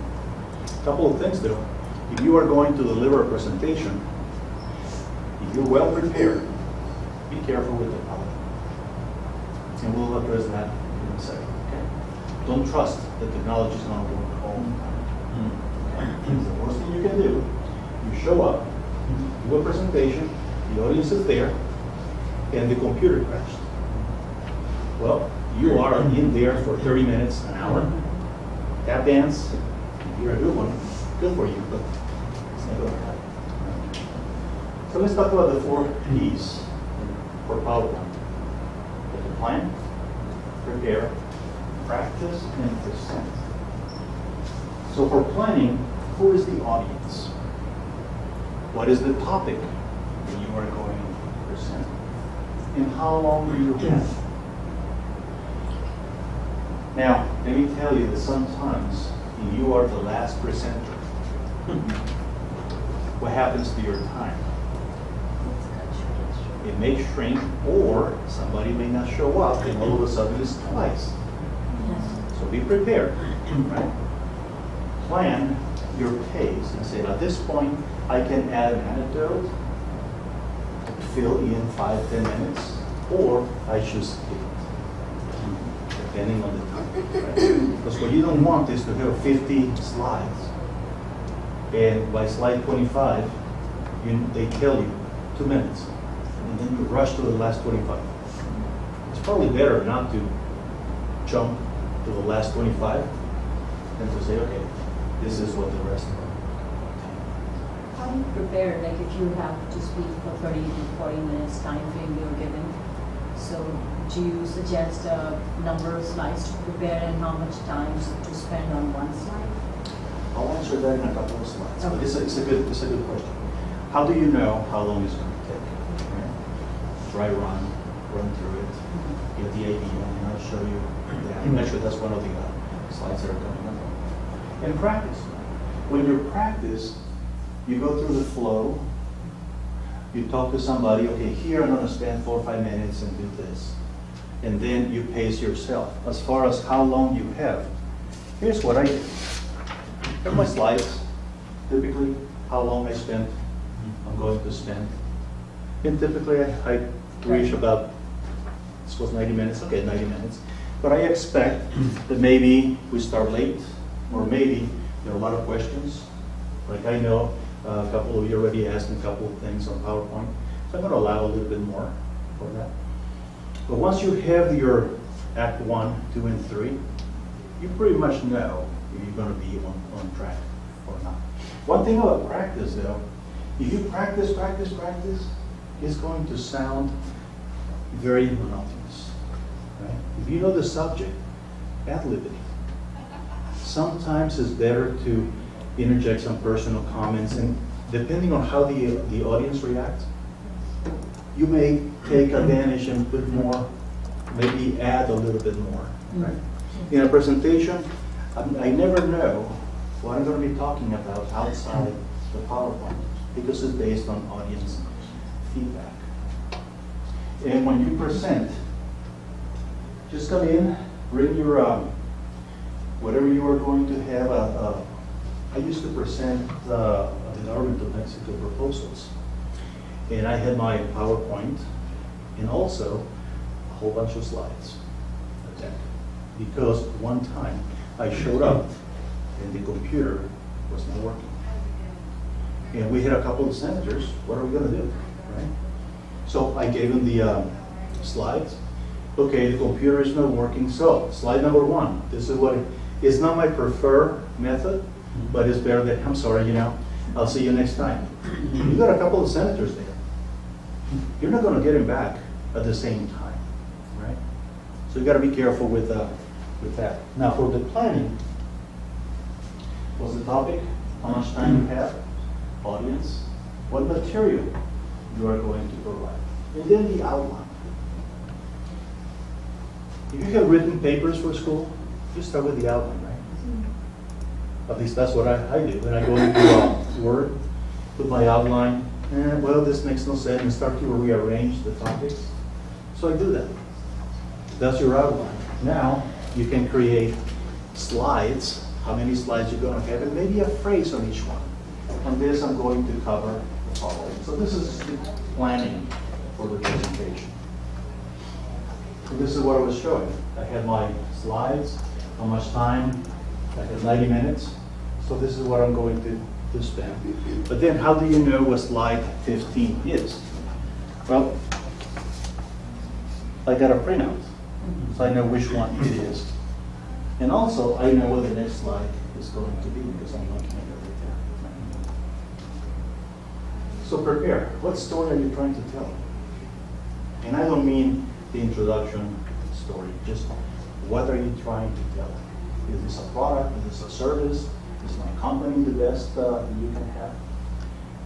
A couple of things though. If you are going to deliver a presentation, if you're well prepared, be careful with the PowerPoint. And we'll address that in a second. Okay? Don't trust that technology is going to work all the time. Okay? It's the worst thing you can do. You show up, do a presentation, the audience is there, and the computer crashed. Well, you are in there for 30 minutes, an hour. Tap dance, if you're a good one, good for you, but it's not going to happen. So let's talk about the 4 P's for PowerPoint. You have to plan, prepare, practice, and present. So for planning, who is the audience? What is the topic that you are going to present? And how long do you have? Now, let me tell you that sometimes if you are the last presenter, what happens to your time? it may shrink, or somebody may not show up, and all of a sudden it's twice. So be prepared, right? Plan your pace and say, at this point, I can add an anecdote, fill in 5-10 minutes, or I should skip it, depending on the time. Right? Because what you don't want is to have 50 slides, and by slide 25, they tell you 2 minutes, and then you rush to the last 25. It's probably better not to jump to the last 25 than to say, okay, this is what the rest are. How do you prepare, like if you have to speak for 30 to 40 minutes time frame you're given? So do you suggest a number of slides to prepare and how much time to spend on one slide? I'll answer that in a couple of slides, but Okay. it's a good question. How do you know how long it's going to take? Right? Dry run through it, get the idea, and I'll show you that. I'm not sure that's one of the slides that are coming up. And practice. When you practice, you go through the flow, you talk to somebody, okay, here I'm going to spend 4 or 5 minutes and do this. And then you pace yourself. As far as how long you have, here's what I do. Here are my slides, typically how long I'm going to spend. And typically I reach about, this was 90 minutes, okay, 90 minutes. But I expect that maybe we start late, or maybe there are a lot of questions. Like I know a couple of you already asked me a couple of things on PowerPoint, so I'm going to allow a little bit more for that. But once you have your Act 1, 2, and 3, you pretty much know if you're going to be on track or not. One thing about practice, though, if you practice, it's going to sound very monotonous. Right? If you know the subject, ad-lib it. Sometimes it's better to interject some personal comments, and depending on how the audience reacts, you may take advantage and put more, maybe add a little bit more. Right? In a presentation, I never know what I'm going to be talking about outside the PowerPoint because it's based on audience feedback. And when you present, just come in, bring your whatever you are going to have. I used to present the government of Mexico proposals, and I had my PowerPoint and also a whole bunch of slides, a deck, because one time I showed up and the computer was not working. And we had a couple of senators, what are we going to do, right? So I gave them the slides. Okay, the computer is not working, so slide number 1, this is what it's not my preferred method, but it's better than, I'm sorry, I'll see you next time. You got a couple of senators there. You're not going to get them back at the same time, right? So you got to be careful with that. Now for the planning, what's the topic? How much time you have? Audience? What material you are going to provide? And then the outline. If you have written papers for school, you start with the outline, right? At least that's what I do. When I go into Word, put my outline, well, this makes no sense, and start to rearrange the topics. So I do that. That's your outline. Now, you can create slides, how many slides you're going to have, and maybe a phrase on each one. On this, I'm going to cover the following. So this is the planning for the presentation. So this is what I was showing. I had my slides, how much time, I had 90 minutes. So this is what I'm going to spend. But then how do you know what slide 15 is? Well, I got a printout, so I know which one it is. And also, I know what the next slide is going to be because I'm looking at it right there. So prepare. What story are you trying to tell? And I don't mean the introduction story, just what are you trying to tell? Is this a product? Is this a service? Is my company the best that you can have?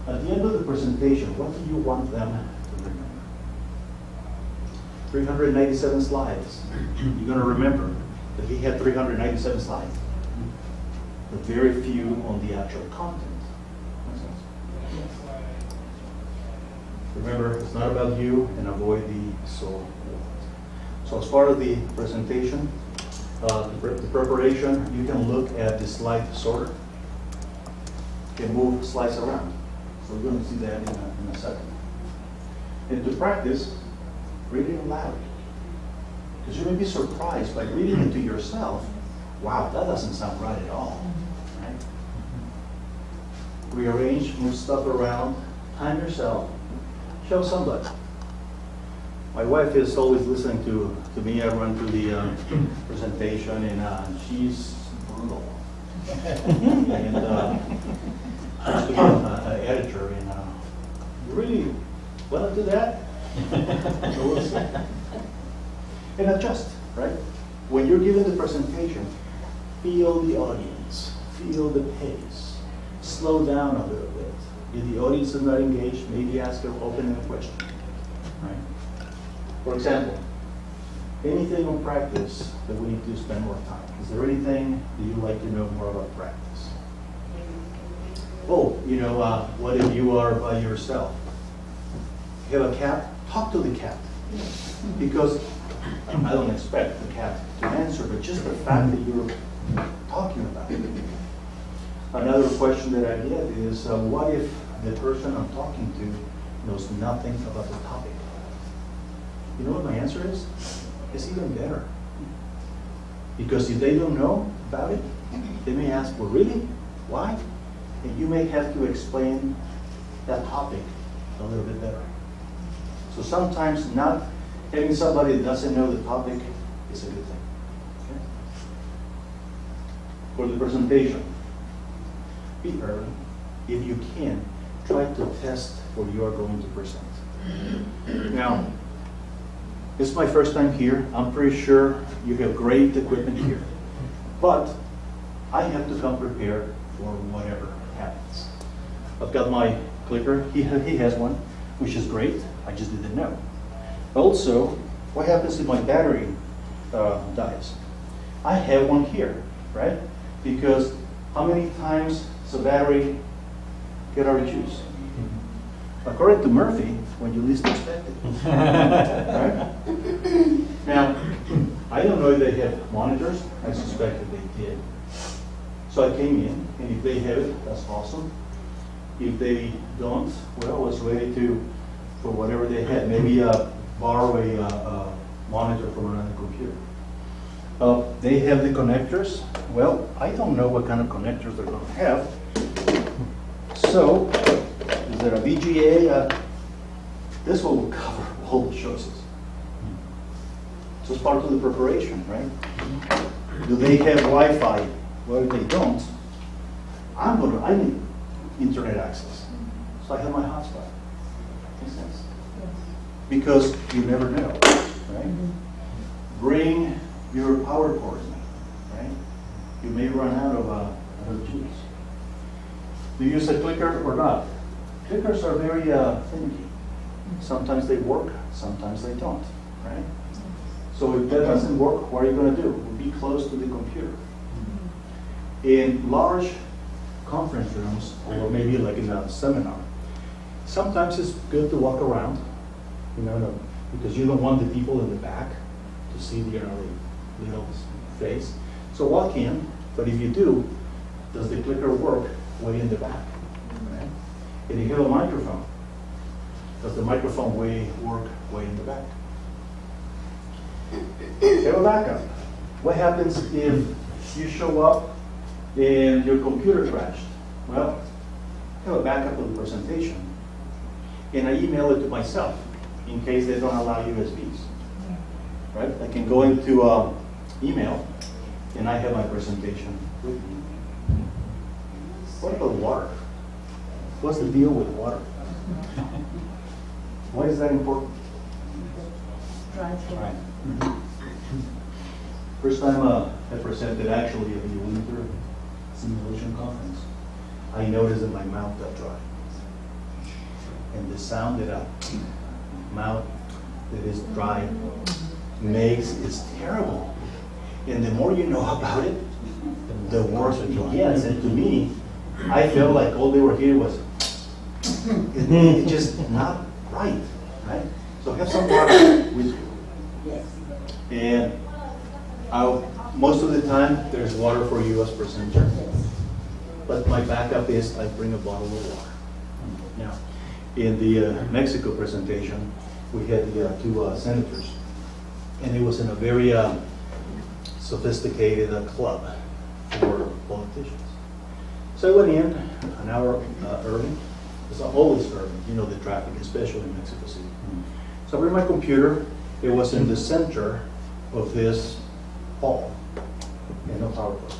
At the end of the presentation, what do you want them to remember? 397 slides. You're going to remember that he had 397 slides, but very few on the actual content. Remember, it's not about you, and avoid the so what. So as part of the presentation, the preparation, you can look at the slide sorter. You can move slides around. So we're going to see that in a second. And to practice, read it aloud. Because you may be surprised by reading it to yourself. Wow, that doesn't sound right at all. Right? Rearrange, move stuff around, time yourself, show somebody. My wife is always listening to me. I run through the presentation, and she's brutal. And she's an editor, and you really want to do that? So we'll see. And adjust, right? When you're giving the presentation, feel the audience, feel the pace, slow down a little bit. If the audience is not engaged, maybe ask an open-ended question, right? For example, anything on practice that we need to spend more time? Is there anything that you'd like to know more about practice? Oh, what if you are by yourself? You have a cat? Talk to the cat. Because I don't expect the cat to answer, but just the fact that you're talking about it. Another question that I get is, what if the person I'm talking to knows nothing about the topic? You know what my answer is? It's even better. Because if they don't know about it, they may ask, well, really? Why? And you may have to explain that topic a little bit better. So sometimes not having somebody that doesn't know the topic is a good thing. Okay? For the presentation, be early. If you can, try to test what you are going to present. Now, this is my first time here. I'm pretty sure you have great equipment here. But I have to come prepared for whatever happens. I've got my clicker. He has one, which is great. I just didn't know. Also, what happens if my battery dies? I have one here, right? Because how many times does a battery get out of use? According to Murphy, when you least expect it. Right? Now, I don't know if they have monitors. I suspect that they did. So I came in, and if they have it, that's awesome. If they don't, well, I was ready for whatever they had. Maybe borrow a monitor from another computer. They have the connectors. Well, I don't know what kind of connectors they're going to have. So, is there a VGA? This one will cover all the choices. So it's part of the preparation, right? Do they have Wi-Fi? Well, if they don't, I need internet access. So I have my hotspot. Makes sense? Because you never know, right? Bring your power cord, right? You may run out of juice. Do you use a clicker or not? Clickers are very finicky. Sometimes they work, sometimes they don't, right? So if that doesn't work, what are you going to do? Be close to the computer. In large conference rooms, or maybe like in a seminar, sometimes it's good to walk around, because you don't want the people in the back to see the little face. So walk in, but if you do, does the clicker work way in the back? Right? And you have a microphone. Does the microphone work way in the back? Have a backup. What happens if you show up and your computer crashed? Well, I have a backup of the presentation. And I email it to myself in case they don't allow USBs. Right? I can go into email and I have my presentation with me. What about water? What's the deal with water? Why is that important? Right. First time I presented actually at the winter simulation conference, I noticed that my mouth got dry. And the sound that a mouth that is dry makes is terrible. And the more you know about it, the worse it gets. And to me, I felt like all they were hearing was, it's just not right? So have some water with you. Yes. And most of the time, there's water for you as presenter. But my backup is I bring a bottle of water. Now, in the Mexico presentation, we had the two senators, and it was in a very sophisticated club for politicians. So I went in an hour early. It's always early, you know the traffic, especially in Mexico City. So I bring my computer. It was in the center of this hall, and no power cord,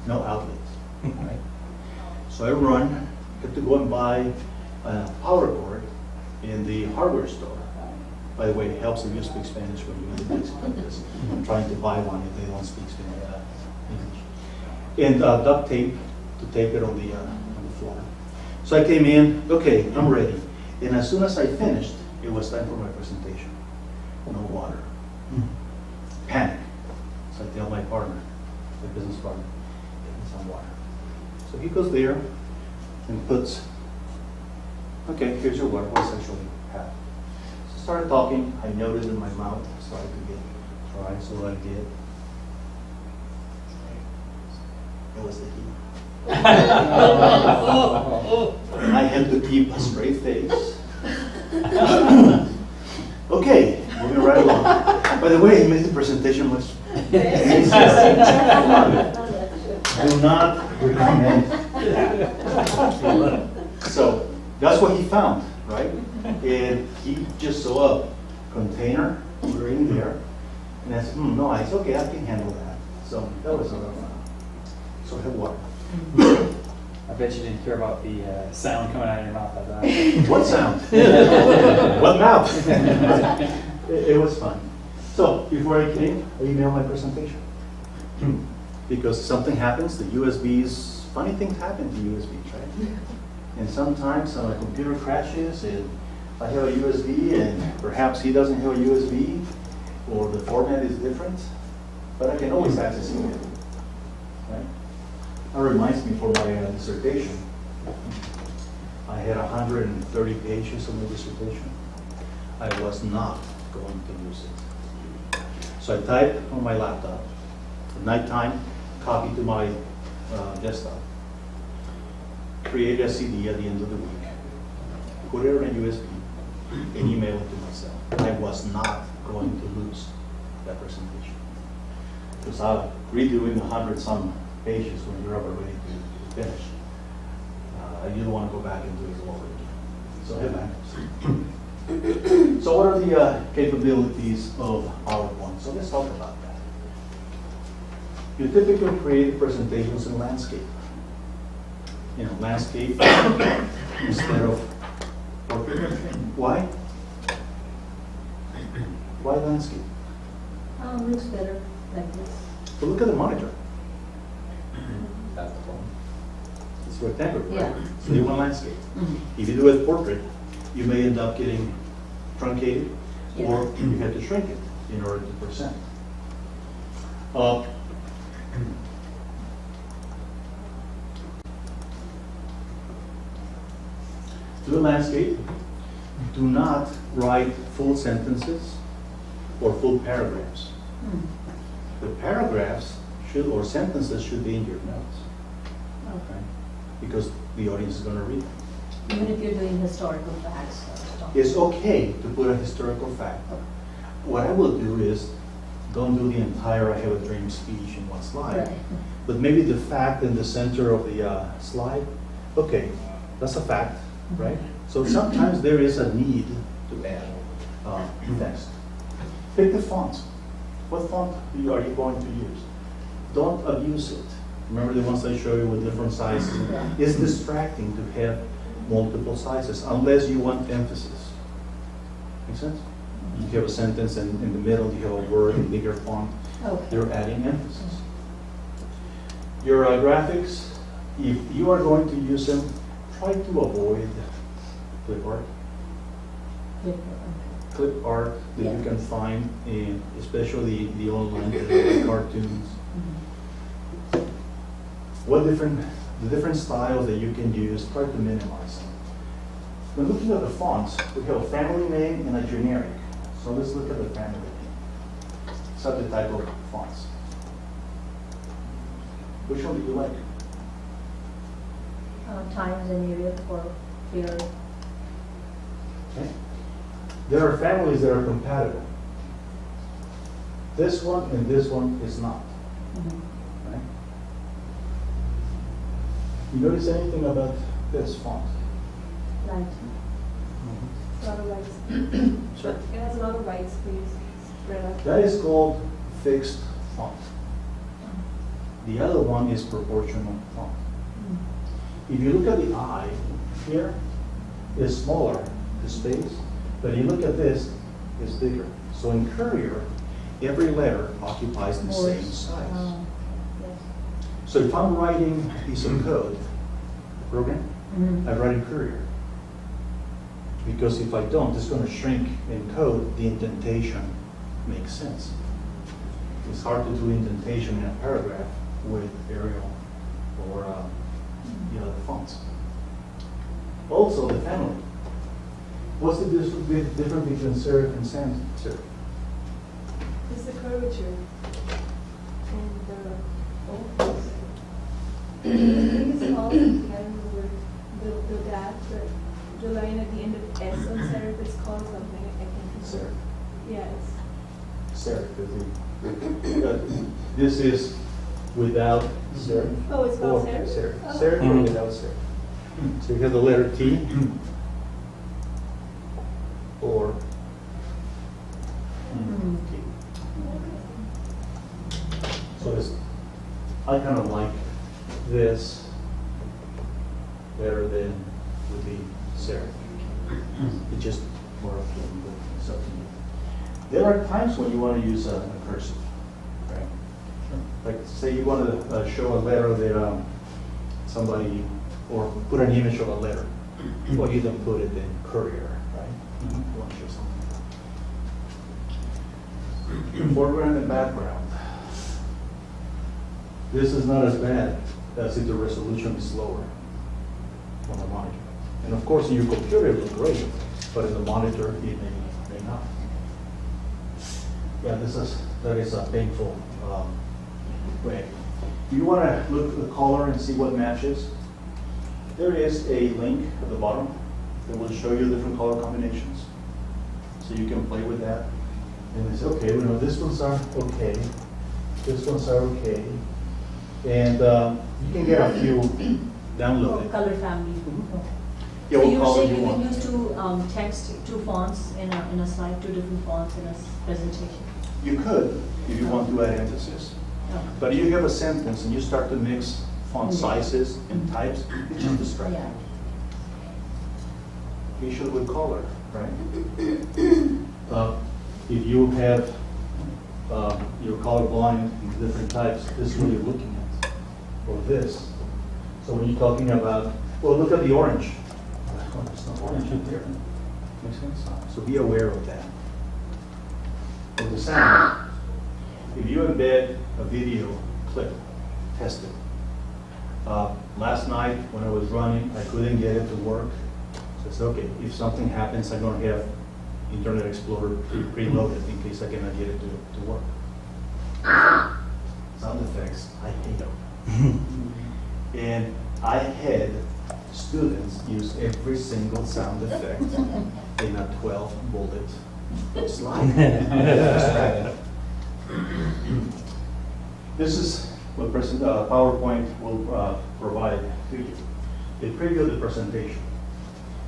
no outlets. Right? So I run, get to go and buy a power cord in the hardware store. By the way, it helps if you speak Spanish when you go to Mexico, because I'm trying to buy one if they don't speak Spanish. English. And duct tape to tape it on the floor. So I came in, okay, I'm ready. And as soon as I finished, it was time for my presentation. No water. Panic. So I tell my partner, the business partner, get me some water. So he goes there and puts, okay, here's your water, what's actually happening? So I started talking, I noted in my mouth, so I could get dry, so I did. It was the heat. I had to keep a straight face. Okay, moving right along. By the way, it made the presentation much easier. Do not recommend. So that's what he found, right? And he just saw a container, we were in there, and I said, no, it's okay, I can handle that. So that was enough. So I had water. I bet you didn't care about the sound coming out of your mouth like that. What sound? What mouth? It was fun. So before I came, I emailed my presentation. Because something happens, the USBs, funny things happen to USBs, right? And sometimes my computer crashes and I have a USB and perhaps he doesn't have a USB or the format is different, but I can always access email, right? That reminds me for my dissertation. I had 130 pages of my dissertation. I was not going to use it. So I typed on my laptop, at nighttime, copy to my desktop, create a CD at the end of the week, put it on a USB, and email it to myself. I was not going to lose that presentation. Because I'm redoing 100-some pages when you're ever ready to finish. You don't want to go back and do it all over again. So I have backups. So what are the capabilities of PowerPoint? So let's talk about that. You typically create presentations in landscape. You know, landscape instead of portrait. Why? Why landscape? Looks better like this. So look at the monitor. That's the one. It's rectangular, right? Yeah. So you want landscape. If you do a portrait, you may end up getting truncated, or you have to shrink it in order to present. To the landscape, do not write full sentences or full paragraphs. The paragraphs should, or sentences should be in your notes. Okay. Because the audience is going to read them. Even if you're doing historical facts or stuff. It's okay to put a historical fact. What I will do is, don't do the entire I have a dream speech in one slide. Right. But maybe the fact in the center of the slide, okay, that's a fact, right? So sometimes there is a need to add text. Pick the font. What font are you going to use? Don't abuse it. Remember the ones I showed you with different sizes? It's distracting to have multiple sizes unless you want emphasis. Make sense? You have a sentence and in the middle you have a word in bigger font. Okay. You're adding emphasis. Your graphics, if you are going to use them, try to avoid clip art. Clip art that you can find in, especially the online cartoons. What the different styles that you can use, try to minimize them. when looking at the fonts, we have a family name and a generic. So let's look at the family name. Subject type of fonts. Which one do you like? Times and Arial for clear. Okay. There are families that are compatible. This one and this one is not. Right? You notice anything about this font? Light. A lot of lights. Sure. It has a lot of lights, please. Spread out. That is called fixed font. The other one is proportional font. If you look at the I here, it's smaller, the space, but you look at this, it's bigger. So in Courier, every letter occupies the same size. Yes. So if I'm writing a piece of code, program, I write in Courier. Because if I don't, it's going to shrink in code, the indentation makes sense. It's hard to do indentation in a paragraph with Arial or the other fonts. Also, the family. What's the difference between serif and sans serif? It's the curvature and the it's all together with the dash, the line at the end of S on serif is called something, I think. Serif. Yeah, it's Serif. This is without serif. Oh, it's called or serif? Serif. Oh. Serif or without serif. So you have the letter T or T. So this, I kind of like this better than with the serif. It's just more appealing, but it's up to you. There are times when you want to use a cursive, right? Like say you want to show a letter that somebody, or put an image of a letter. Well, you don't put it in Courier, right? You want to show something. Foreground and background. This is not as bad as if the resolution is lower on the monitor. And of course, in your computer it looks great, but in the monitor it may not. Yeah, that is a painful way. If you want to look at the color and see what matches, there is a link at the bottom that will show you different color combinations. So you can play with that. And they say, okay, well, these ones are okay, these ones are okay. And you can get a few downloaded. Color family. Yeah, So what you color say you you want. can use two text, two fonts in a slide, two different fonts in a presentation. You could, if you want to add emphasis. But if you have a sentence and you start to mix font sizes and types, it's just distracting. Yeah. Visual with color, right? If you have, you're colorblind in different types, this is what you're looking at, or this. So when you're talking about, well, look at the orange. Oh, there's no orange in there. Makes sense? So be aware of that. For the sound, if you embed a video clip, test it. Last night when I was running, I couldn't get it to work. So it's okay, if something happens, I'm going to have Internet Explorer preloaded in case I cannot get it to work. Sound effects, I hate them. And I had students use every single sound effect in a 12-bullet slide. This is what PowerPoint will provide to you. They preview the presentation.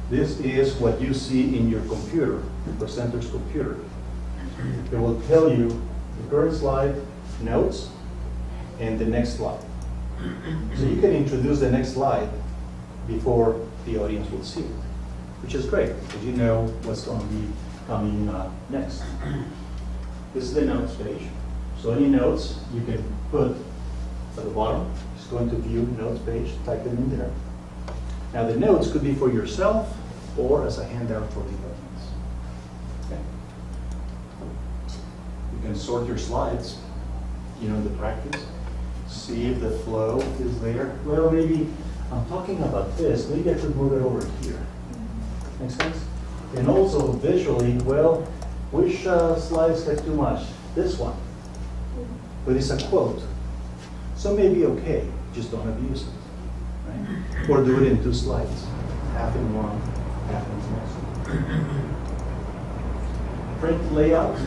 This is what you see in your computer, the presenter's computer. It will tell you the current slide, notes, and the next slide. So you can introduce the next slide before the audience will see it, which is great, because you know what's going to be coming next. This is the notes page. So any notes you can put at the bottom. Just go into view notes page, type them in there. Now the notes could be for yourself or as a handout for the audience. Okay. You can sort your slides, the practice. See if the flow is there. Well, maybe I'm talking about this. Maybe I should move it over here. Make sense? And also visually, well, which slides get too much? This one. But it's a quote. So maybe okay, just don't abuse it. Right? Or do it in 2 slides. Half in one, half in the next one. Print layout.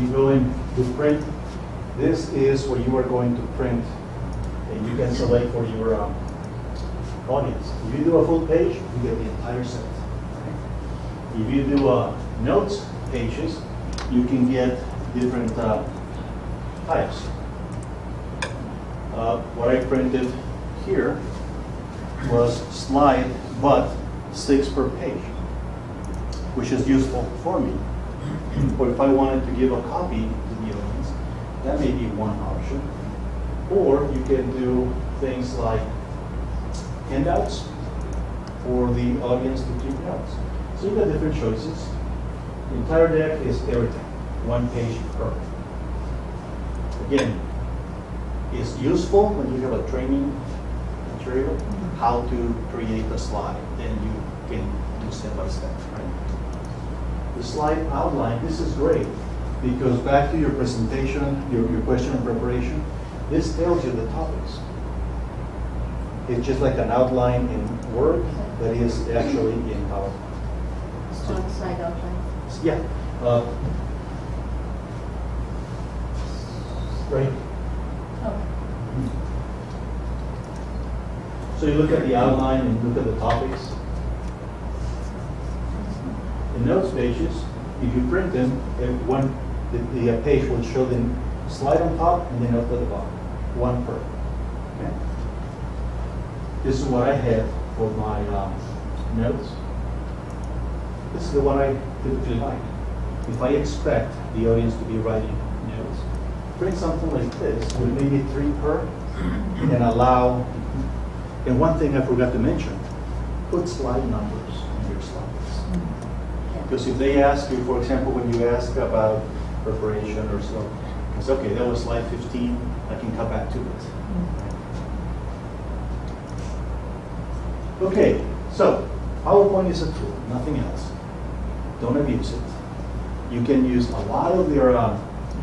You go in to print. This is where you are going to print. And you can select for your audience. If you do a full page, you get the entire set. Right? If you do notes pages, you can get different types. What I printed here was slide, but 6 per page, which is useful for me. Or if I wanted to give a copy to the audience, that may be one option. Or you can do things like handouts for the audience to keep notes. So you've got different choices. The entire deck is everything, 1 page per. Again, it's useful when you have a training material, how to create a slide. Then you can do step by step, right? The slide outline, this is great because back to your presentation, your question and preparation, this tells you the topics. It's just like an outline in Word that is actually in PowerPoint. Strong slide outline. Yeah. Right. So you look at the outline and look at the topics. In notes pages, if you print them, the page will show them slide on top and then note at the bottom, 1 per. Okay? This is what I have for my notes. This is the one I typically like. If I expect the audience to be writing notes, print something like this with maybe 3 per and allow. And one thing I forgot to mention, put slide numbers in your slides. Because if they ask you, for example, when you ask about preparation or so, it's okay, that was slide 15, I can come back to it. Okay, so PowerPoint is a tool, nothing else. Don't abuse it. You can use a lot of your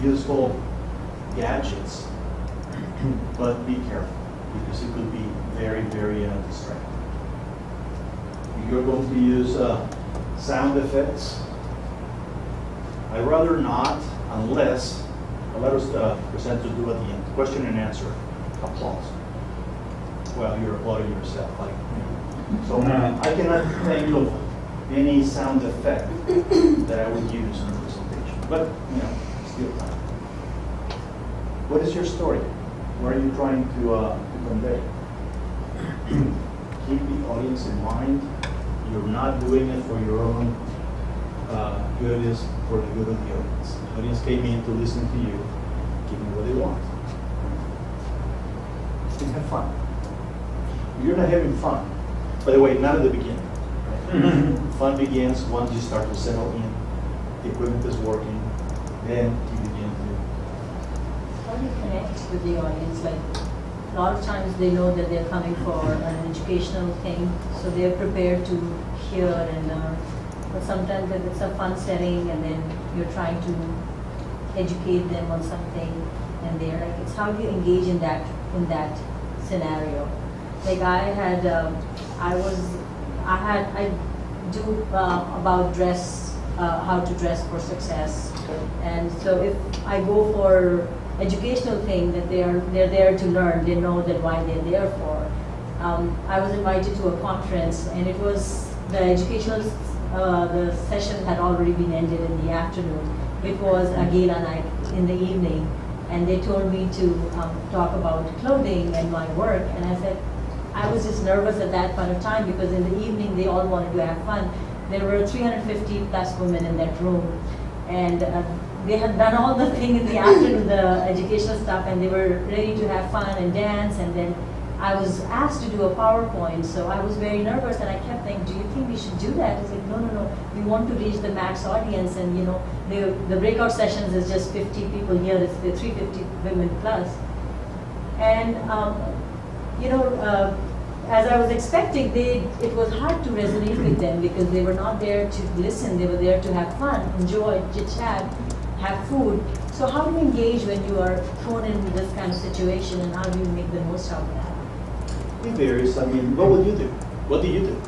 useful gadgets, but be careful because it could be very, very distracting. You're going to use sound effects. I'd rather not, unless let us presenters do at the end. Question and answer, applause. Well, you're applauding yourself, like, you know. So I cannot think of any sound effect that I would use in a presentation, but you know, still time. What is your story? What are you trying to convey? Keep the audience in mind. You're not doing it for your own good, is for the good of the audience. The audience came in to listen to you. Give them what they want. And have fun. You're not having fun. By the way, not at the beginning. Fun begins once you start to settle in. The equipment is working. Then you begin to. How do you connect with the audience? Like, a lot of times they know that they're coming for an educational thing, so they're prepared to hear and learn. But sometimes if it's a fun setting and then you're trying to educate them on something, and they're like, it's how do you engage in that scenario? Like I do about dress, how to dress for success, and so if I go for educational thing that they're there to learn, they know that why they're there for. I was invited to a conference, and it was the educational the session had already been ended in the afternoon. It was a gala night in the evening, and they told me to talk about clothing and my work, and I said I was just nervous at that point of time because in the evening they all wanted to have fun. There were 350 plus women in that room, and they had done all the thing in the afternoon, the educational stuff, and they were ready to have fun and dance, and then I was asked to do a PowerPoint, so I was very nervous, and I kept thinking, do you think we should do that? I said, no, we want to reach the max audience, and you know, the breakout sessions is just 50 people here, it's the 350 women plus. And as I was expecting, it was hard to resonate with them because they were not there to listen. They were there to have fun, enjoy, chit chat, have food. So how do you engage when you are thrown in this kind of situation, and how do you make the most out of that? It varies. I mean, what would you do? What do you do?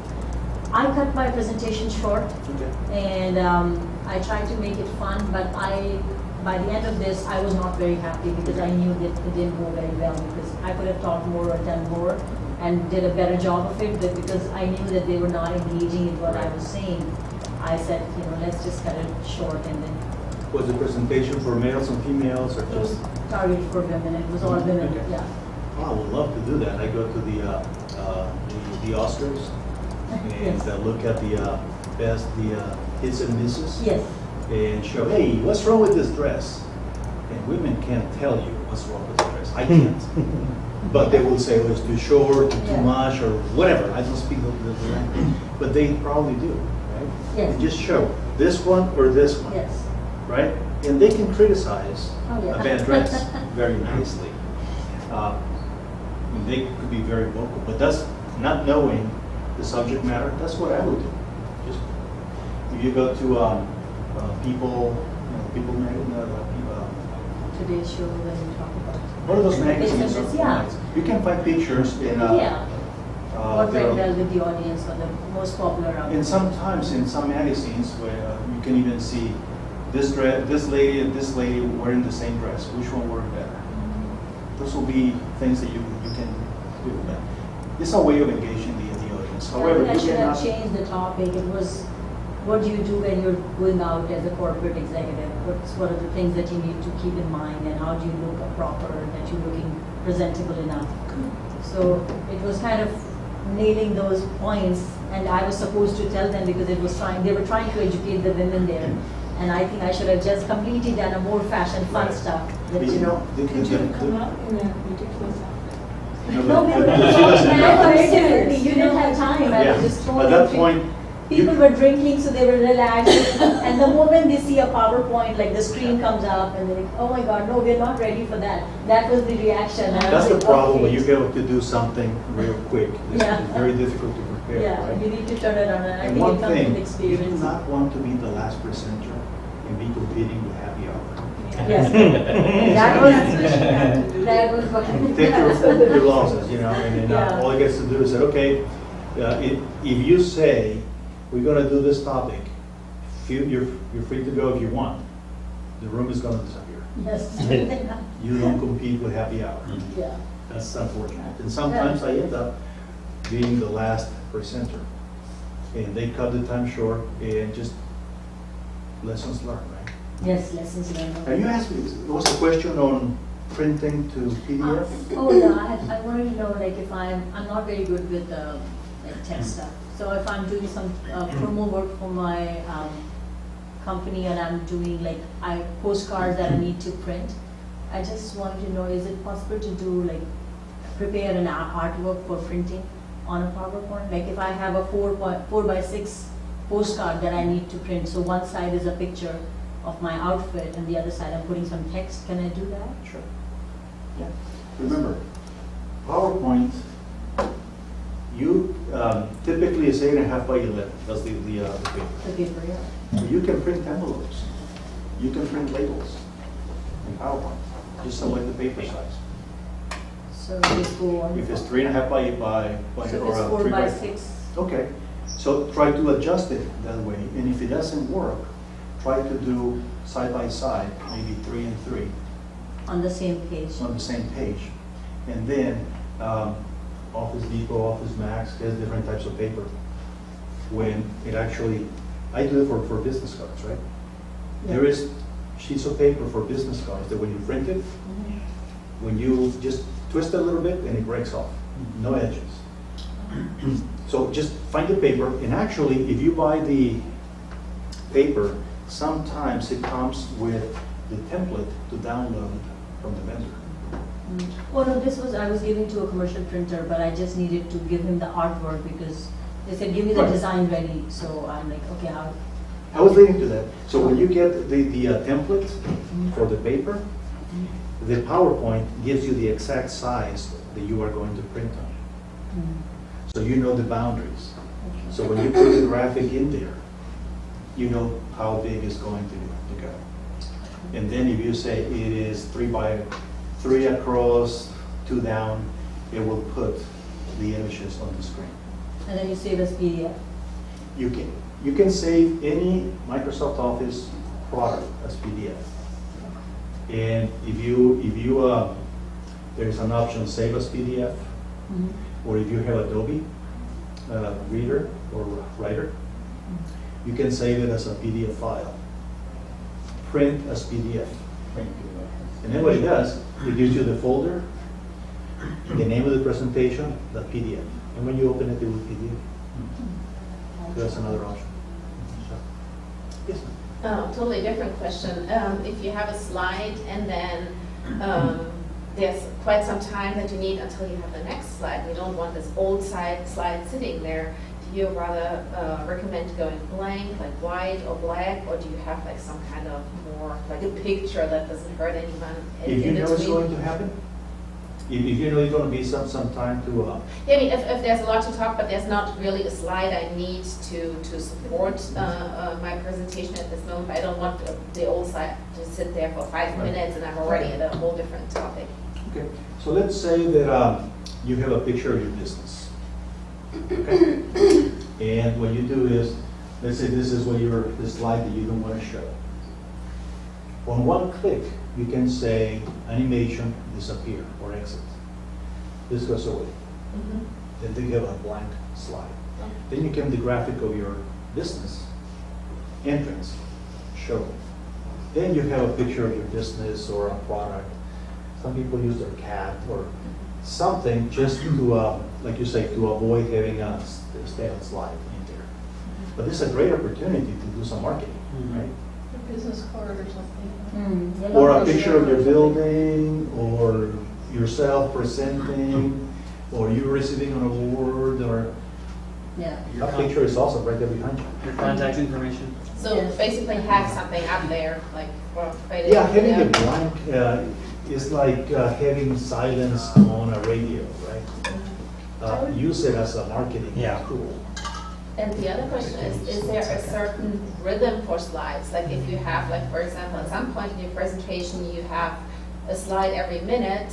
I cut my presentation short, Okay. and I tried to make it fun, but by the end of this, I was not very happy because I knew that it didn't go very well, because I could have taught more or done more and did a better job of it, but because I knew that they were not engaging in what I was saying, I said, let's just cut it short. And then Was the presentation for males and females, or it was just? targeted for women. It was all women, Okay. yeah. Oh, I would love to do that. I go to the Oscars and Yes. look at the best, the hits and misses. Yes. And show, hey, what's wrong with this dress? And women can't tell you what's wrong with the dress. I can't. But they will say, oh, it's too short, too Yeah. much, or whatever. I don't speak the language. But they probably do, right? Yes. And just show this one or this one, Yes. right? And they can criticize Oh, yeah. a bad dress very nicely. They could be very vocal, but that's not knowing the subject matter. That's what I would do. Just if you go to people, Today's show when we talk about one of those magazines. businesses, yeah. You can find pictures in. Yeah. What there went are- well with the audience or the most popular out And sometimes in some magazines where you can even see this lady and this lady wearing the same dress. Which one worked better? Those will be things that you can do. But it's a way of engaging the audience. However, I you should have cannot. changed the topic. It was, what do you do when you're going out as a corporate executive? What are the things that you need to keep in mind, and how do you look proper, that you're looking presentable enough? So it was kind of nailing those points, and I was supposed to tell them because they were trying to educate the women there. And I think I should have just completely done a more fashion fun Right. stuff. But you know, Could you come out in that ridiculous outfit? No, we were she doesn't and know. I was differently. You didn't have time. I Yeah. was just thrown At that into- point, People were drinking, so they were relaxed. And the moment they see a PowerPoint, like the screen comes up, and they're like, oh my God, no, we're not ready for that. That was the reaction. And I that's was the like, problem when okay. you go to do something real quick. It's Yeah. very difficult to prepare, Yeah, right? you need to turn it on, and I And think one it comes thing, with you do experience. not want to be the last presenter and be competing with happy hour. Yes. That was what. Take your losses, and then Yeah. all it gets to do is say, okay, if you say, we're gonna do this topic, you're free to go if you want. The room is gonna disappear. Yes. You don't compete with happy hour. Yeah. That's unfortunate. And sometimes I end up being the last presenter. And they cut the time short and just lessons learned, right? Yes, lessons learned. Have you asked me, there was a question on printing to PDF? Oh, no, I wanted to know, like, if I'm not very good with like tech stuff. So if I'm doing some promo work for my company, and I'm doing like postcards that I need to print, I just wanted to know, is it possible to do like prepare an artwork for printing on a PowerPoint? Like if I have a 4x6 postcard that I need to print, so one side is a picture of my outfit and the other side I'm putting some text, can I do that? Sure. Yeah. Remember, PowerPoint, you typically is 8.5 by 11. That's the paper. The paper, yeah. You can print envelopes. You can print labels in PowerPoint. Just select the paper size. So just go on. If it's 3.5 by So if or it's 4 3 by 6. Okay, so try to adjust it that way. And if it doesn't work, try to do side by side, maybe 3 and 3 On the same page. on the same page. And then Office Depot, Office Max has different types of paper. When it actually, I do it for business cards, right? Yeah. There is sheets of paper for business cards that when you print it, when you just twist it a little bit and it breaks off, no edges. So just find the paper, and actually, if you buy the paper, sometimes it comes with the template to download from the vendor. Oh no, I was giving to a commercial printer, but I just needed to give him the artwork because they said, give me the Right. design ready. So I'm like, okay, I was leading to that. So when you get the template for the paper, the PowerPoint gives you the exact size that you are going to print on. So you know the boundaries. So when you put the graphic in there, you know how big it's going to go. And then if you say it is 3 by 3 across, 2 down, it will put the images on the screen. And then you save as PDF. You can save any Microsoft Office product as PDF. And if you there's an option save as PDF, or if you have Adobe Reader or Writer, you can save it as a PDF file. Print as PDF. And then what it does, it gives you the folder, the name of the presentation, the PDF. And when you open it, it will PDF. So that's another option. Yes, ma'am. Totally different question. If you have a slide and then there's quite some time that you need until you have the next slide, you don't want this old slide sitting there, do you rather recommend going blank, like white or black, or do you have like some kind of more, like a picture that doesn't hurt anyone If you know it's going to happen, if you know it's going to be some time to... Yeah, I mean, if there's a lot to talk, but there's not really a slide I need to support my presentation at this moment. I don't want the old slide to sit there for 5 minutes and I'm already at a whole different topic. Okay, so let's say that you have a picture of your business. Okay? And what you do is, let's say this is what the slide that you don't want to show. On one click, you can say animation, disappear, or exit. This goes away. Then you have a blank slide. Then you can the graphic of your business, entrance, show. Then you have a picture of your business or a product. Some people use their cat or something just to, like you say, to avoid having a standard slide in there. But this is a great opportunity to do some marketing, right? A business card or something. Or a picture of your building, or yourself presenting, or you receiving an award, or Yeah. that picture is also right there behind you. Your contact information. So basically have something up there, like, well, Yeah, having a blank is like having silence on a radio, right? Use it as a marketing tool. And the other question is there a certain rhythm for slides? Like if you have, like for example, at some point in your presentation, you have a slide every minute,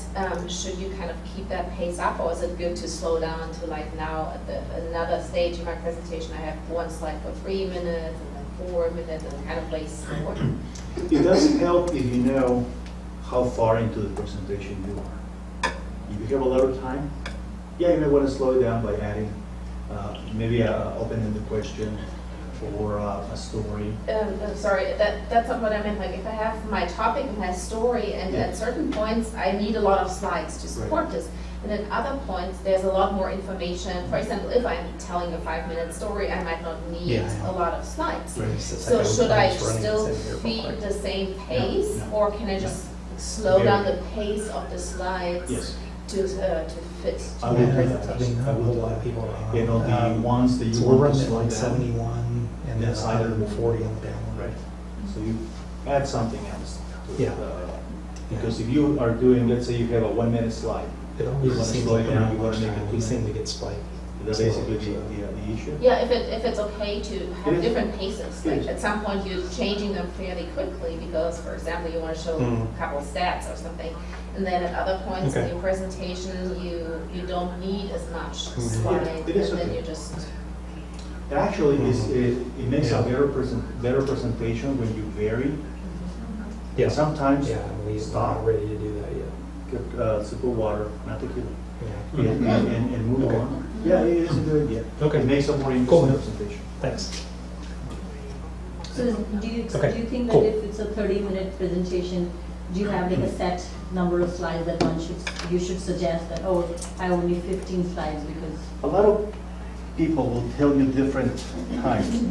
should you kind of keep that pace up, or is it good to slow down to like now at another stage in my presentation, I have one slide for 3 minutes and then 4 minutes and kind of waste more? It does help if you know how far into the presentation you are. If you have a lot of time, yeah, you may want to slow it down by adding maybe an open-ended question or a story. Sorry, that's not what I meant. Like if I have my topic and my story, and at certain points I need a lot of slides to support this, and at other points there's a lot more information. For example, if I'm telling a 5-minute story, I might not need a lot of slides. So should I still feed the same pace, or can I just slow down the pace of the slides to fit to my presentation? I will a lot of people. You know, the ones that you So we're want to running at slow like down. 71 and then That's either 140 on the down. Right. So you add something else to Yeah. it. Because if you are doing, let's say you have a 1-minute slide, It you always want to seems slow like it down, you want to make it we 2 seem to minutes. get spiked. That's basically the issue. Yeah, if it's okay to It have is. different paces, It like is. at some point you're changing them fairly quickly because, for example, you want to show a couple of stats or something, and then at other points in your presentation, you don't need as much slide, it is and then okay. you just. Actually, it makes a better presentation when you vary. Yeah. Sometimes we're stop, not ready to do that yet. get sip of water, not tequila, Yeah. and move on. Yeah, it is a good idea. Okay. It makes a more Cool. interesting presentation. Thanks. So do you think that cool. if it's a 30-minute presentation, do you have like a set number of slides that you should suggest that, oh, I have only 15 slides because? A lot of people will tell you different times.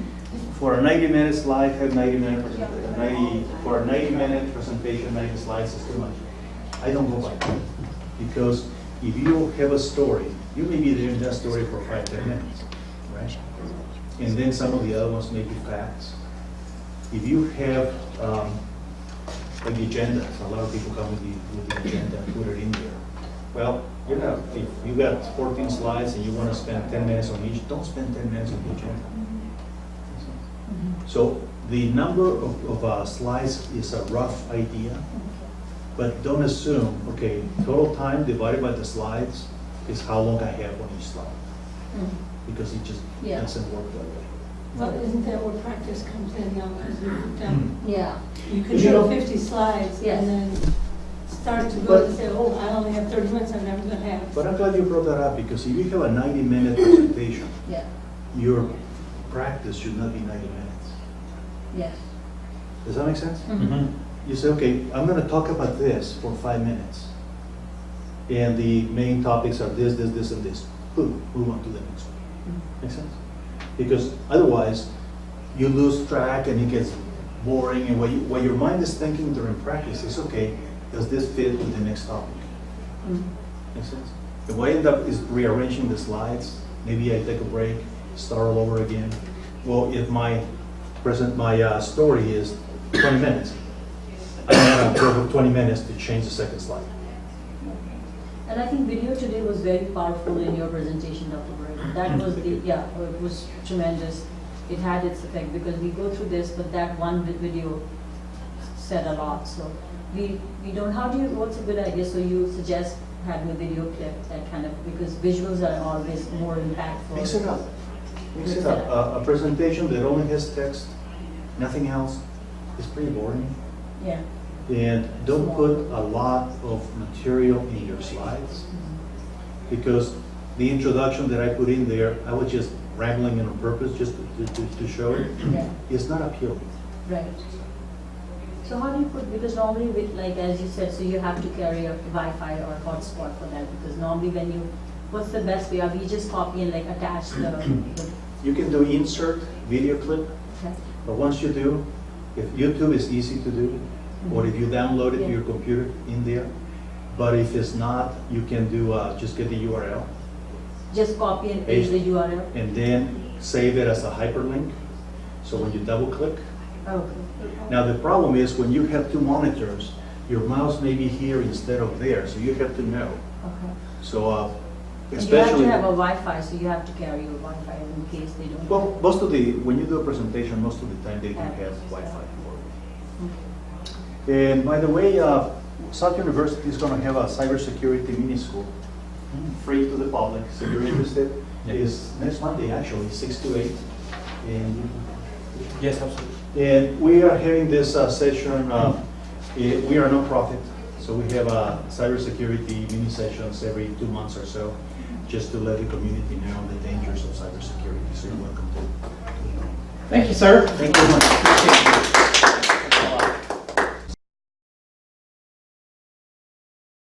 For a 90-minute slide, have 90-minute presentation. For a 90-minute presentation, 90 slides is too much. I don't go by that. Because if you have a story, you may be doing that story for 5-10 minutes, right? And then some of the other ones may be facts. If you have like the agenda, a lot of people come with the agenda and put it in there. Well, you know, if you got 14 slides and you want to spend 10 minutes on each, don't spend 10 minutes on each one. So the number of slides is a rough idea, but don't assume, okay, total time divided by the slides is how long I have on each slide, because it just Yeah. doesn't work that way. Well, isn't that where practice comes in now, because you put down, Yeah. you could You show know- 50 slides Yes. and then start to go But- and say, oh, I only have 30 minutes, I'm never gonna have. But I'm glad you brought that up, because if you have a 90-minute presentation, Yeah. your practice should not be 90 minutes. Yes. Does that make sense? Mm-hmm. You say, okay, I'm going to talk about this for 5 minutes. And the main topics are this, this, this, and this. Boom, move on to the next one. Makes sense? Because otherwise, you lose track and it gets boring. And what your mind is thinking during practice is, okay, does this fit with the next topic? Makes sense? And what I end up is rearranging the slides. Maybe I take a break, start all over again. Well, if my story is 20 minutes, I have 20 minutes to change the second slide. And I think video today was very powerful in your presentation, Dr. Borrego. That was the, yeah, it was tremendous. It had its effect because we go through this, but that one video said a lot. So we don't, what's a good idea? So you suggest having a video clip that kind of, because visuals are always more impactful. Mix it up. Mix it up. A presentation that only has text, nothing else, is pretty boring. Yeah. And don't put a lot of material in your slides, because the introduction that I put in there, I was just rambling on purpose just to show it. Yeah. It's not appealing. Right. So how do you put, because normally with, like as you said, so you have to carry a Wi-Fi or hotspot for that, because normally when you, what's the best way? Are we just copy and like attach the You can do insert video clip, okay. but once you do, if YouTube is easy to do, or if you download it to your computer in there, but if it's not, you can do, just get the URL, Just copy and paste the URL? and then save it as a hyperlink, so when you double click. Okay. Now the problem is when you have two monitors, your mouse may be here instead of there, so you have to know. Okay. So And you have especially, to have a Wi-Fi, so you have to carry your Wi-Fi in case they don't. well, most of the, when you do a presentation, most of the time they do Yeah. have Wi-Fi for it. Okay. And by the way, South University is going to have a cybersecurity mini school, free to the public. So if you're interested, it's next Monday actually, 6 to 8. And Yes, absolutely. And we are having this session, we are a nonprofit, so we have cybersecurity mini sessions every 2 months or so, just to let the community know the dangers of cybersecurity. So you're welcome to. Thank you, sir. Thank you very much.